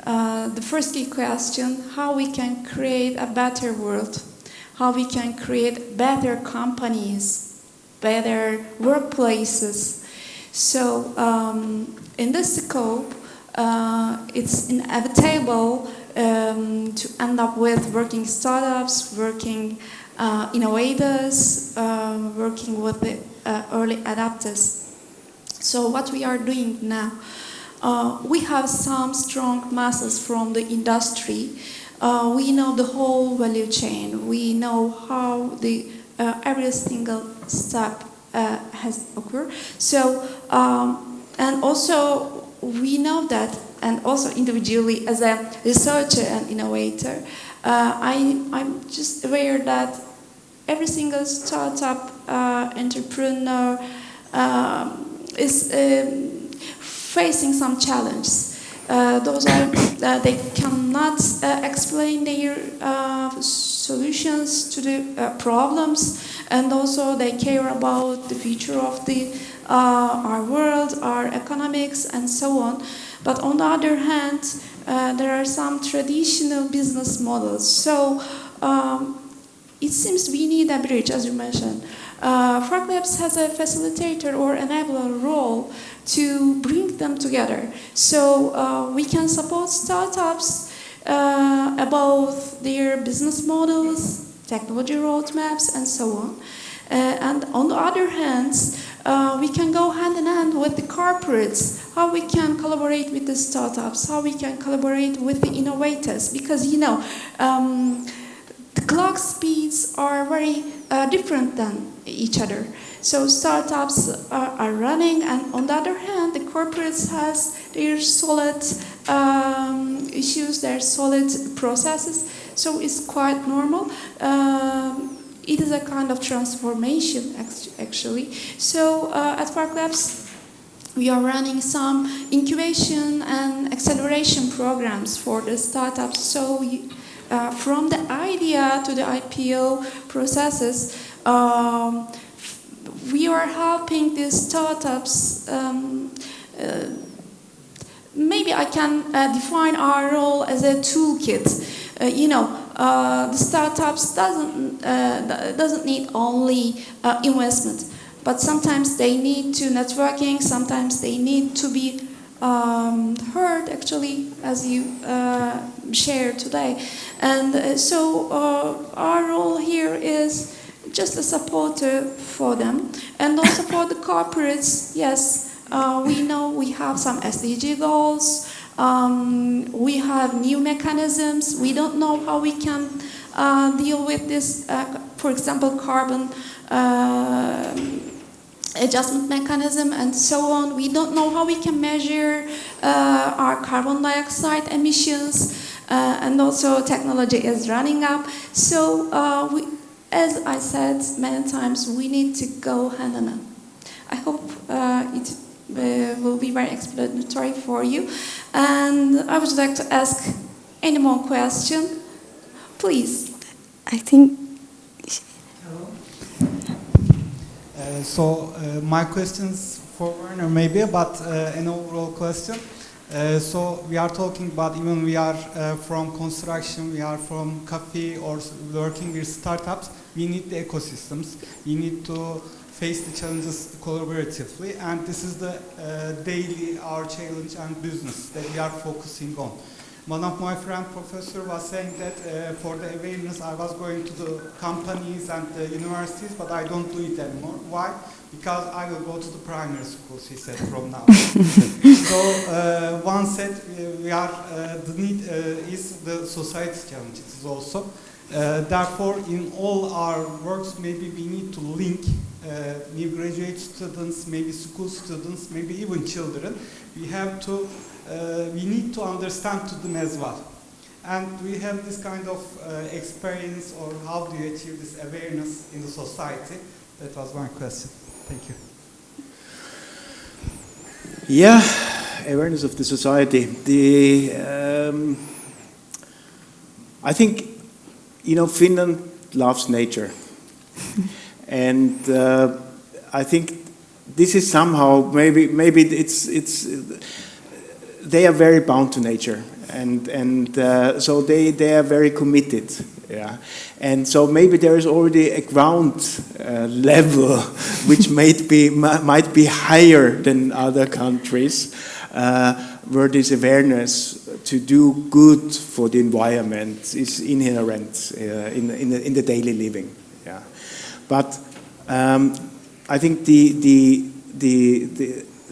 The first key question, how we can create a better world, how we can create better companies, better workplaces. So in this scope, it's inevitable to end up with working startups, working innovators, working with the early adapters. So what we are doing now, we have some strong masses from the industry. We know the whole value chain. We know how the every single step has occurred. So and also we know that, and also individually as a researcher and innovator, I'm just aware that every single startup entrepreneur is facing some challenges. Those are they cannot explain their solutions to the problems, and also they care about the future of our world, our economics, and so on. But on the other hand, there are some traditional business models. So it seems we need a bridge, as you mentioned. Fark Labs has a facilitator or enabler role to bring them together. So we can support startups about their business models, technology roadmaps, and so on. And on the other hand, we can go hand in hand with the corporates, how we can collaborate with the startups, how we can collaborate with the innovators, because the clock speeds are very different than each other. So startups are running, and on the other hand, the corporates has their solid issues, their solid processes. So it's quite normal. It is a kind of transformation, actually. So at Fark Labs, we are running some incubation and acceleration programs for the startups. So from the idea to the IPO processes, we are helping these startups. Maybe I can define our role as a toolkit. The startups doesn't need only investment, but sometimes they need to networking. Sometimes they need to be heard, actually, as you shared today. And so our role here is just a supporter for them, and also for the corporates. Yes, we know we have some SDG goals. We have new mechanisms. We don't know how we can deal with this, for example, carbon adjustment mechanism and so on. We don't know how we can measure our carbon dioxide emissions, and also technology is running up. So as I said many times, we need to go hand in hand. I hope it will be very explanatory for you. And I would like to ask any more question, please. I think. My question's for Werner maybe, but an overall question. So we are talking about, even we are from construction, we are from coffee or working with startups, we need the ecosystems. We need to face the challenges collaboratively, and this is the daily our challenge and business that we are focusing on. One of my friend professor was saying that for the awareness I was going to the companies and the universities, but I don't do it anymore. Why? Because I will go to the primary schools, he said, from now. So one said we are the need is the society challenge. It is also therefore in all our works maybe we need to link new graduate students, maybe school students, maybe even children. We have to we need to understand to them as well. And we have this kind of experience, or how do you achieve this awareness in the society? That was my question. Thank you. Yeah, awareness of the society. I think, Finland loves nature. And I think this is somehow, maybe it's they are very bound to nature, and so they are very committed, yeah. And so maybe there is already a ground level which might be higher than other countries, where this awareness to do good for the environment is inherent in the daily living, yeah. But I think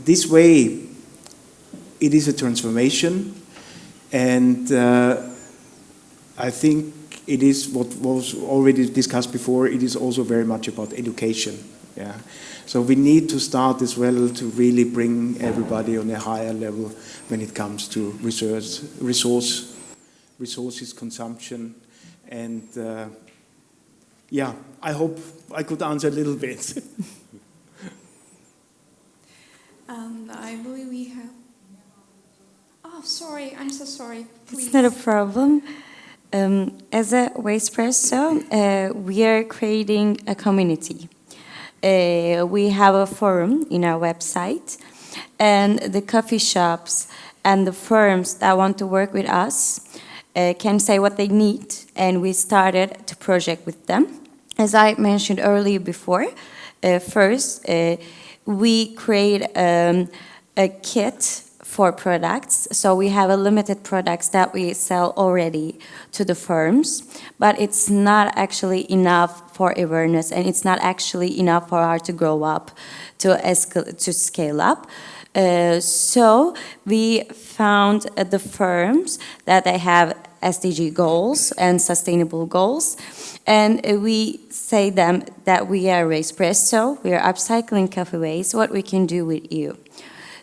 this way, it is a transformation, and I think it is what was already discussed before. It is also very much about education. Yeah, so we need to start as well to really bring everybody on a higher level when it comes to resources consumption, and yeah, I hope I could answer a little bit. And I believe we have. Oh, sorry, I'm so sorry. Please. It's not a problem. As a Wastepresso, we are creating a community. We have a forum in our website, and the coffee shops and the firms that want to work with us can say what they need, and we started to project with them. As I mentioned earlier before, first we create a kit for products. So we have a limited products that we sell already to the firms, but it's not actually enough for awareness, and it's not actually enough for our to grow up, to scale up. So we found the firms that they have SDG goals and sustainable goals. And we say them that we are Wastepresso, we are upcycling coffee waste, what we can do with you.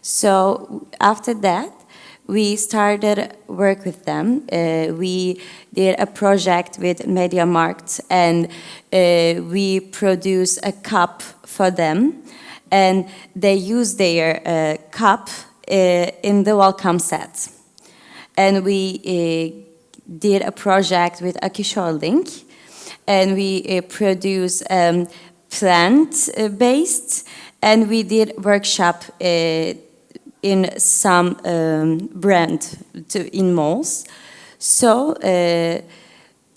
So after that, we started work with them. We did a project with MediaMarkt, and we produced a cup for them, and they use their cup in the welcome set. And we did a project with Akish Holding, and we produced plant-based, and we did workshop in some brand in malls. So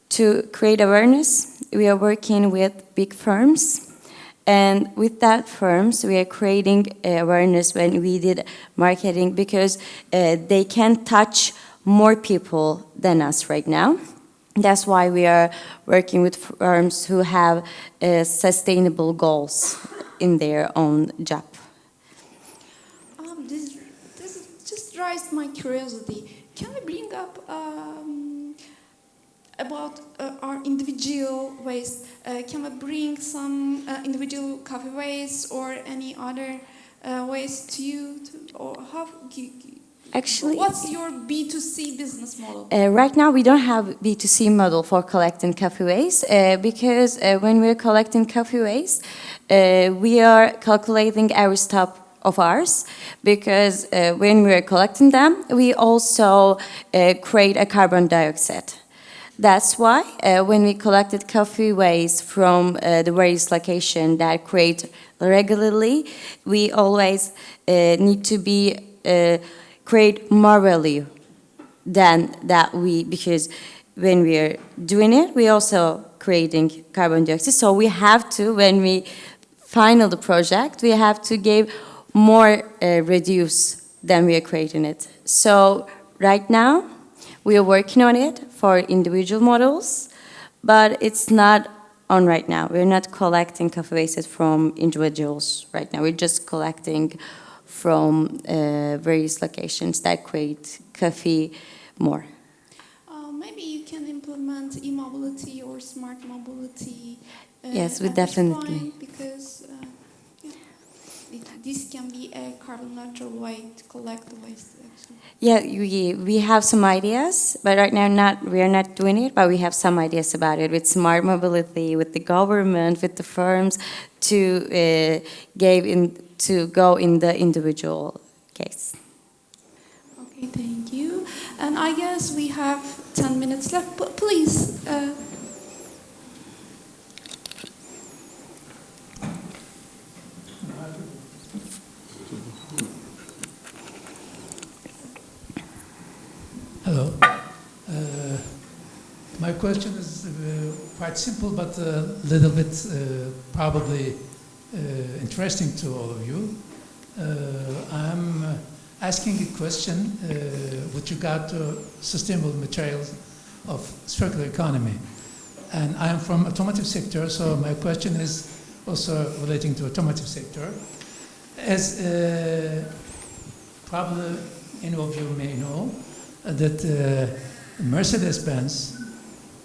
to create awareness, we are working with big firms, and with that firms, we are creating awareness when we did marketing, because they can touch more people than us right now. That's why we are working with firms who have sustainable goals in their own job. This just raised my curiosity. Can we bring up about our individual waste? Can we bring some individual coffee waste or any other waste to you? Or how? Actually, what's your B2C business model? Right now, we don't have B2C model for collecting coffee waste because when we're collecting coffee waste, we are calculating every stop of ours, because when we're collecting them, we also create a carbon dioxide. That's why when we collected coffee waste from the various locations that create regularly, we always need to be create more value than that because when we are doing it, we also creating carbon dioxide. So we have to, when we final the project, we have to give more reduce than we are creating it. So right now, we are working on it for individual models, but it's not on right now. We're not collecting coffee waste from individuals right now. We're just collecting from various locations that create coffee more. Maybe you can implement e-mobility or smart mobility. Yes, we at this definitely. point, because this can be a carbon neutral way to collect the waste. Actually. Yeah, we have some ideas, but right now we are not doing it. But we have some ideas about it with smart mobility, with the government, with the firms to go in the individual case. Okay, thank you. And I guess we have 10 minutes left. But please. Hello. My question is quite simple, but a little bit probably interesting to all of you. I'm asking a question with regard to sustainable materials of circular economy. And I'm from automotive sector, so my question is also relating to automotive sector. As probably any of you may know, that Mercedes-Benz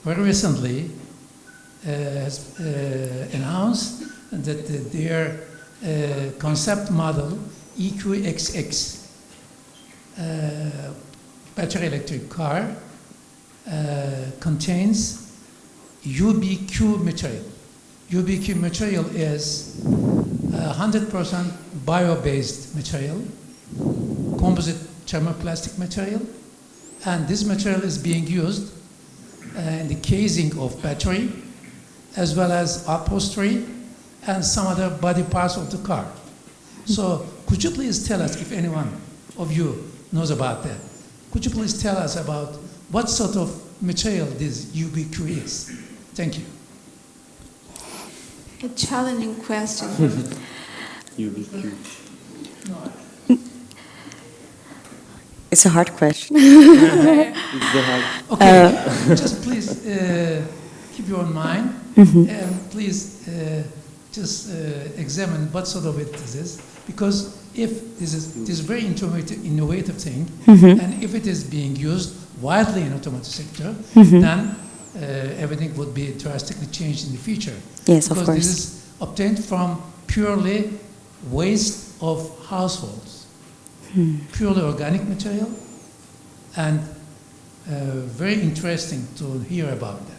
very recently has announced that their concept model EQXX battery electric car contains UBQ material. UBQ material is 100% bio-based material, composite thermoplastic material, and this material is being used in the casing of battery, as well as upholstery and some other body parts of the car. So could you please tell us, if anyone of you knows about that, could you please tell us about what sort of material this UBQ is? Thank you. A challenging question. UBQ. It's a hard question. Okay, just please keep your mind and please just examine what sort of it this is, because if this is a very innovative thing, and if it is being used widely in automotive sector, then everything would be drastically changed in the future. Yes, of because course. this is obtained from purely waste of households, purely organic material, and very interesting to hear about that.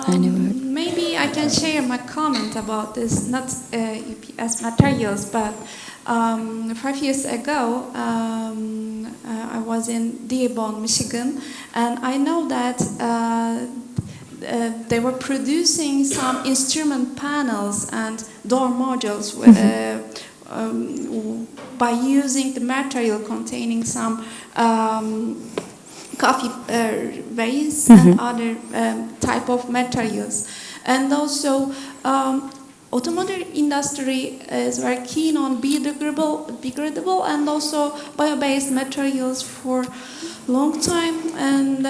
Maybe I can share my comment about this, not UPS materials, but 5 years ago, I was in Dearborn, Michigan, and I know that they were producing some instrument panels and door modules by using the material containing some coffee waste and other type of materials. And also, automotive industry is very keen on biodegradable and also bio-based materials for long time. And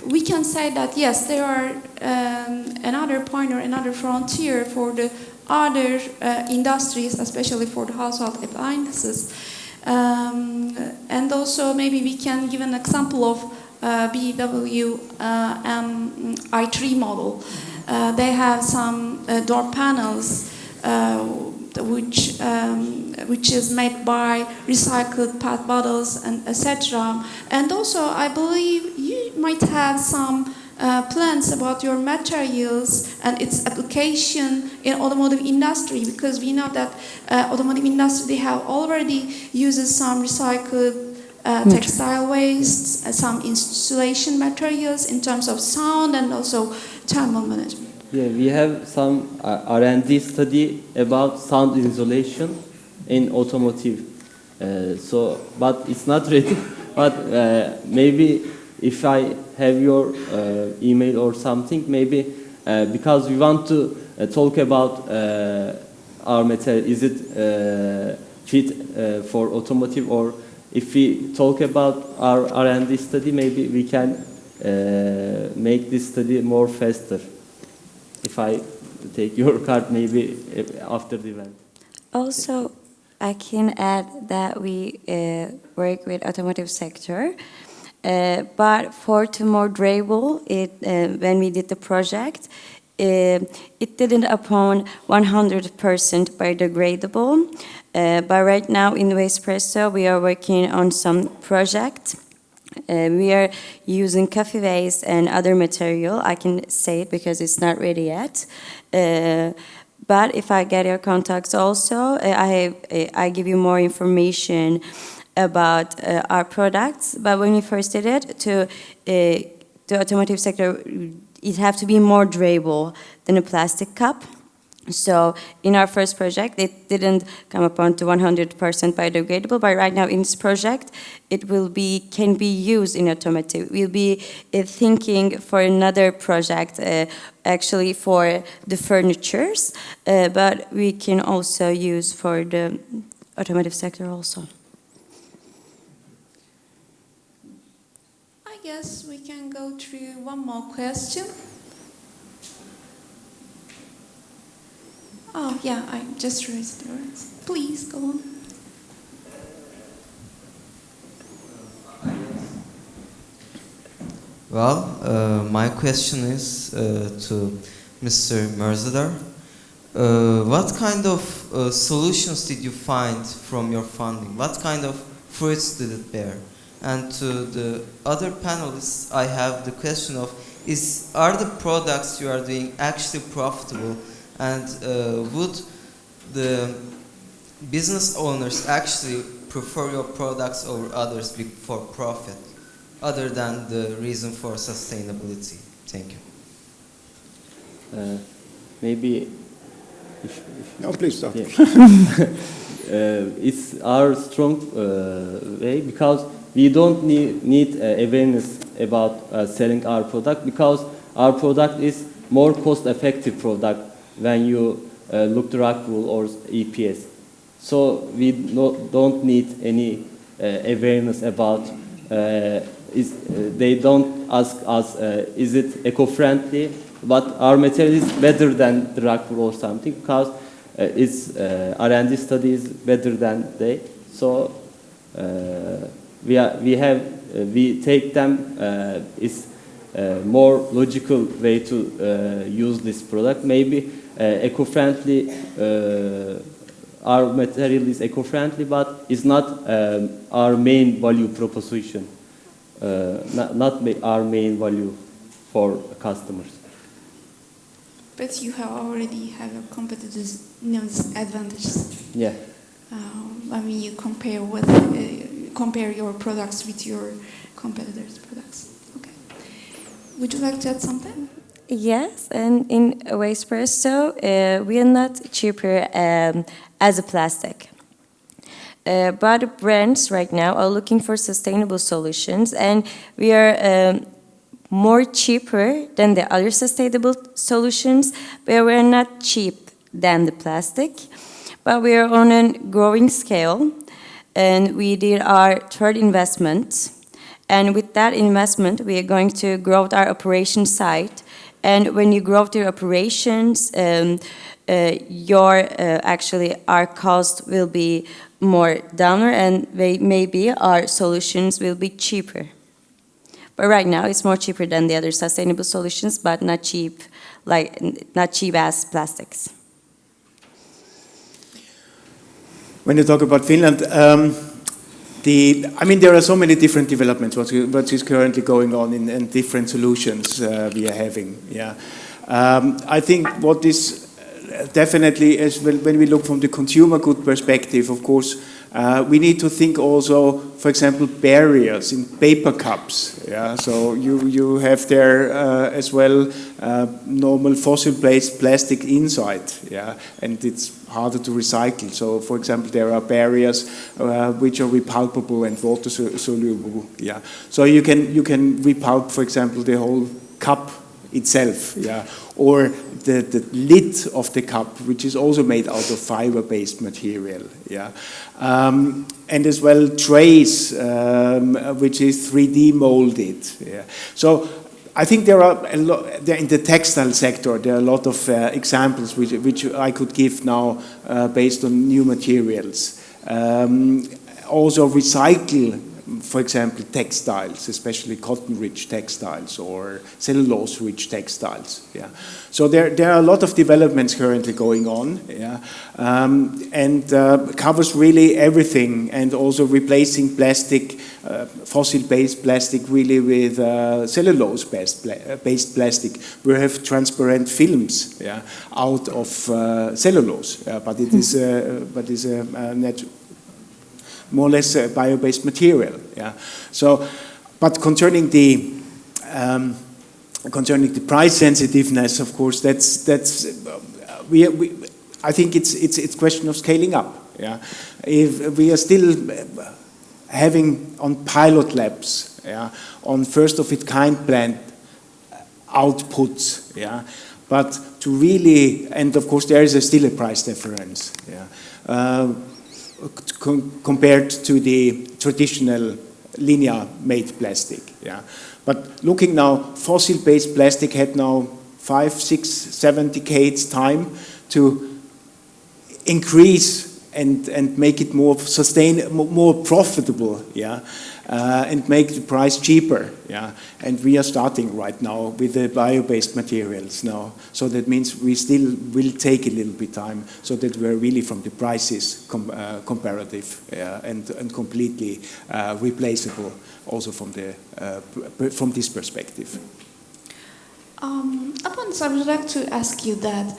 we can say that yes, there are another point or another frontier for the other industries, especially for the household appliances. And also maybe we can give an example of BMW i3 model. They have some door panels which is made by recycled PET bottles and etc. And also I believe you might have some plans about your materials and its application in automotive industry, because we know that automotive industry, they have already uses some recycled textile wastes, some insulation materials in terms of sound and also thermal management. Yeah, we have some R&D study about sound insulation in automotive. But it's not ready. But maybe if I have your email or something, maybe because we want to talk about our material, is it fit for automotive, or if we talk about our R&D study, maybe we can make this study more faster. If I take your card, maybe after the event. Also, I can add that we work with automotive sector, but for to more durable, when we did the project, it didn't upon 100% biodegradable. But right now in Wastepresso, we are working on some project. We are using coffee waste and other material. I can say it because it's not ready yet. But if I get your contacts also, I give you more information about our products. But when we first did it, to the automotive sector, it have to be more durable than a plastic cup. So in our first project, it didn't come upon to 100% biodegradable, but right now in this project, it can be used in automotive. We'll be thinking for another project, actually for the furnitures, but we can also use for the automotive sector also. I guess we can go through one more question. Oh, yeah, I just raised the words. Please, go on. Well, my question is to Mr. Merzeder. What kind of solutions did you find from your funding? What kind of fruits did it bear? And to the other panelists, I have the question of, are the products you are doing actually profitable? And would the business owners actually prefer your products over others for profit, other than the reason for sustainability? Thank you. Maybe. No, please start. Yeah. It's our strong way, because we don't need awareness about selling our product, because our product is more cost-effective product when you look the RAC rule or EPS. So we don't need any awareness about, they don't ask us, is it eco-friendly? But our material is better than the RAC rule or something, because its R&D study is better than they. So we take them is more logical way to use this product. Maybe eco-friendly. Our material is eco-friendly, but it's not our main value proposition. Not our main value for customers. But you already have a competitive advantages. Yeah. I mean, you compare your products with your competitors' products. Okay. Would you like to add something? Yes, and in Wastepresso, we are not cheaper as a plastic. But brands right now are looking for sustainable solutions, and we are more cheaper than the other sustainable solutions, but we are not cheap than the plastic. But we are on a growing scale, and we did our third investment. And with that investment, we are going to grow our operation site. And when you grow your operations, our cost will be more downer, and maybe our solutions will be cheaper. But right now, it's more cheaper than the other sustainable solutions, but not cheap as plastics. When you talk about Finland, there are so many different developments. What is currently going on and different solutions we are having. Yeah, I think what is definitely is when we look from the consumer good perspective. Of course, we need to think also, for example, barriers in paper cups. Yeah, so you have there as well normal fossil-based plastic inside. Yeah, and it's harder to recycle. So, for example, there are barriers which are repulpable and water soluble. Yeah, so you can repulp, for example, the whole cup itself. Yeah, or the lid of the cup, which is also made out of fiber-based material. Yeah, and as well trays, which is 3D molded. Yeah, so. I think there are in the textile sector. There are a lot of examples which I could give now based on new materials. Also recycle, for example, textiles, especially cotton-rich textiles or cellulose-rich textiles. Yeah. So there are a lot of developments currently going on. Yeah. And covers really everything, and also replacing plastic. Fossil-based plastic really with cellulose-based plastic. We have transparent films, yeah, out of cellulose, but it is more or less a bio-based material. Yeah. So, but concerning the price sensitiveness, of course, I think it's question of scaling up. Yeah. If we are still having on pilot labs, yeah, on first of its kind plant outputs, yeah, but to really, and of course there is still a price difference, yeah, compared to the traditional linear made plastic, yeah. But looking now, fossil-based plastic had now 5, 6, 7 decades time to increase and make it more more profitable, yeah, and make the price cheaper, yeah. And we are starting right now with the bio-based materials now, so that means we still will take a little bit time, so that we're really from the prices comparative, and completely replaceable, also from this perspective. Upon this, I would like to ask you that,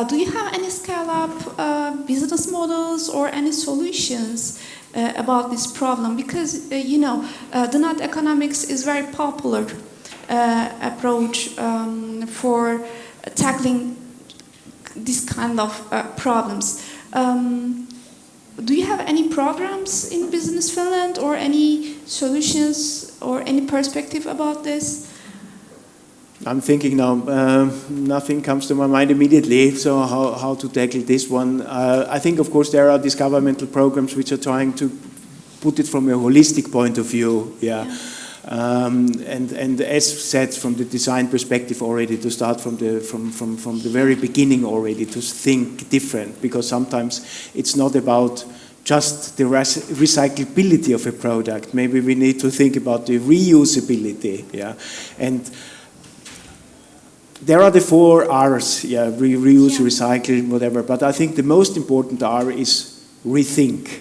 do you have any scale-up business models or any solutions about this problem? Because, the nut economics is very popular approach for tackling this kind of problems. Do you have any programs in Business Finland or any solutions or any perspective about this? I'm thinking now, nothing comes to my mind immediately, so how to tackle this one. I think, of course, there are these governmental programs which are trying to put it from a holistic point of view, yeah. And as said, from the design perspective already, to start from the very beginning already, to think different, because sometimes it's not about just the recyclability of a product. Maybe we need to think about the reusability, yeah, and there are the 4 R's, yeah, reuse, recycle, whatever. But I think the most important R is rethink,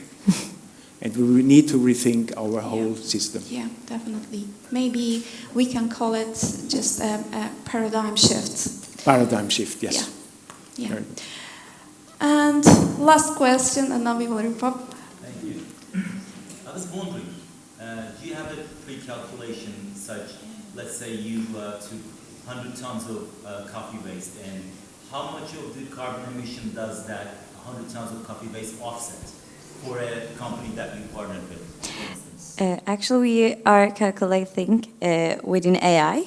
and we need to rethink our whole system. Yeah, definitely. Maybe we can call it just a paradigm shift. Paradigm shift, yes. Yeah. Yeah. And last question, and now we will wrap up. Thank you. I was wondering, do you have a pre-calculation such, let's say you took 100 tons of coffee waste, and how much of the carbon emission does that 100 tons of coffee waste offset for a company that you partnered with, for instance? Actually, we are calculating within AI.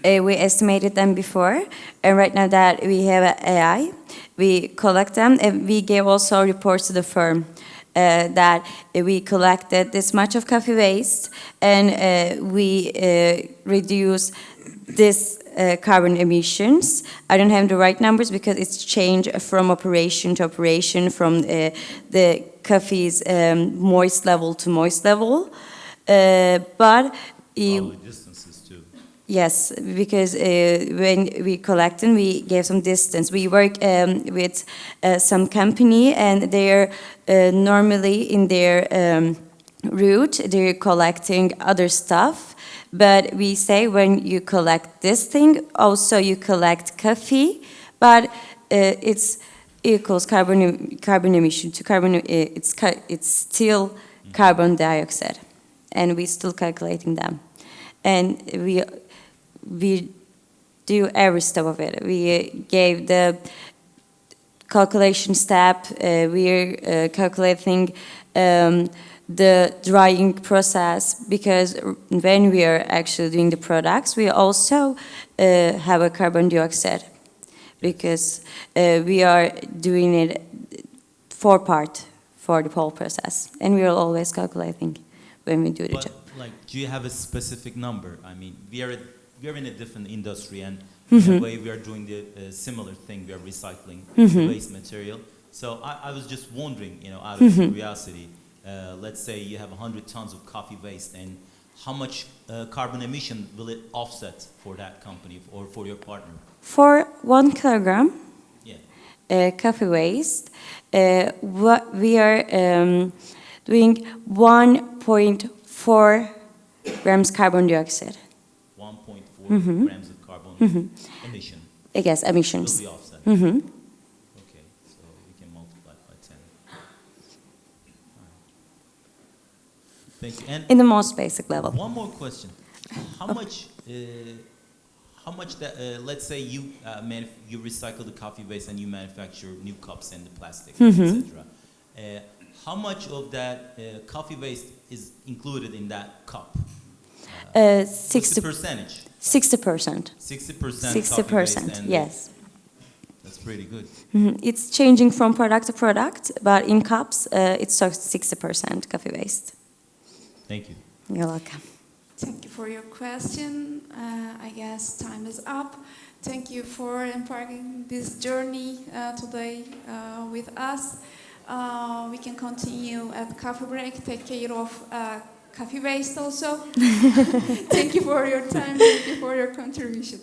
We estimated them before, and right now that we have AI, we collect them, and we gave also reports to the firm that we collected this much of coffee waste, and we reduce this carbon emissions. I don't have the right numbers because it's changed from operation to operation, from the coffee's moist level to moist level, but distances too. yes, because when we collect them, we gave some distance. We work with some company, and they're normally in their route, they're collecting other stuff. But we say when you collect this thing, also you collect coffee, but it's equals carbon emission to carbon. It's still carbon dioxide, and we still calculating them, and we do every step of it. We gave the calculation step. We're calculating the drying process, because when we are actually doing the products, we also have a carbon dioxide, because we are doing it 4-part for the whole process, and we are always calculating when we do the job. Like, do you have a specific number? I mean, we are in a different industry, and in a way we are doing the similar thing. We are recycling waste material. So I was just wondering, out of curiosity, let's say you have 100 tons of coffee waste, and how much carbon emission will it offset for that company or for your partner? For 1 kilogram coffee waste, what we are doing 1.4 grams carbon dioxide. 1.4 grams of carbon emission. Yes, emissions. Will be offset. Okay, so we can multiply by 10. Thank you. And in the most basic level. one more question: how much that let's say you you recycle the coffee waste and you manufacture new cups and the plastic, etc. How much of that coffee waste is included in that cup? 60 percentage. 60%. 60%. 60%. Yes. That's pretty good. It's changing from product to product, but in cups, it's 60% coffee waste. Thank you. You're welcome. Thank you for your question. I guess time is up. Thank you for embarking this journey today with us. We can continue at coffee break. Take care of coffee waste also. Thank you for your time. Thank you for your contribution.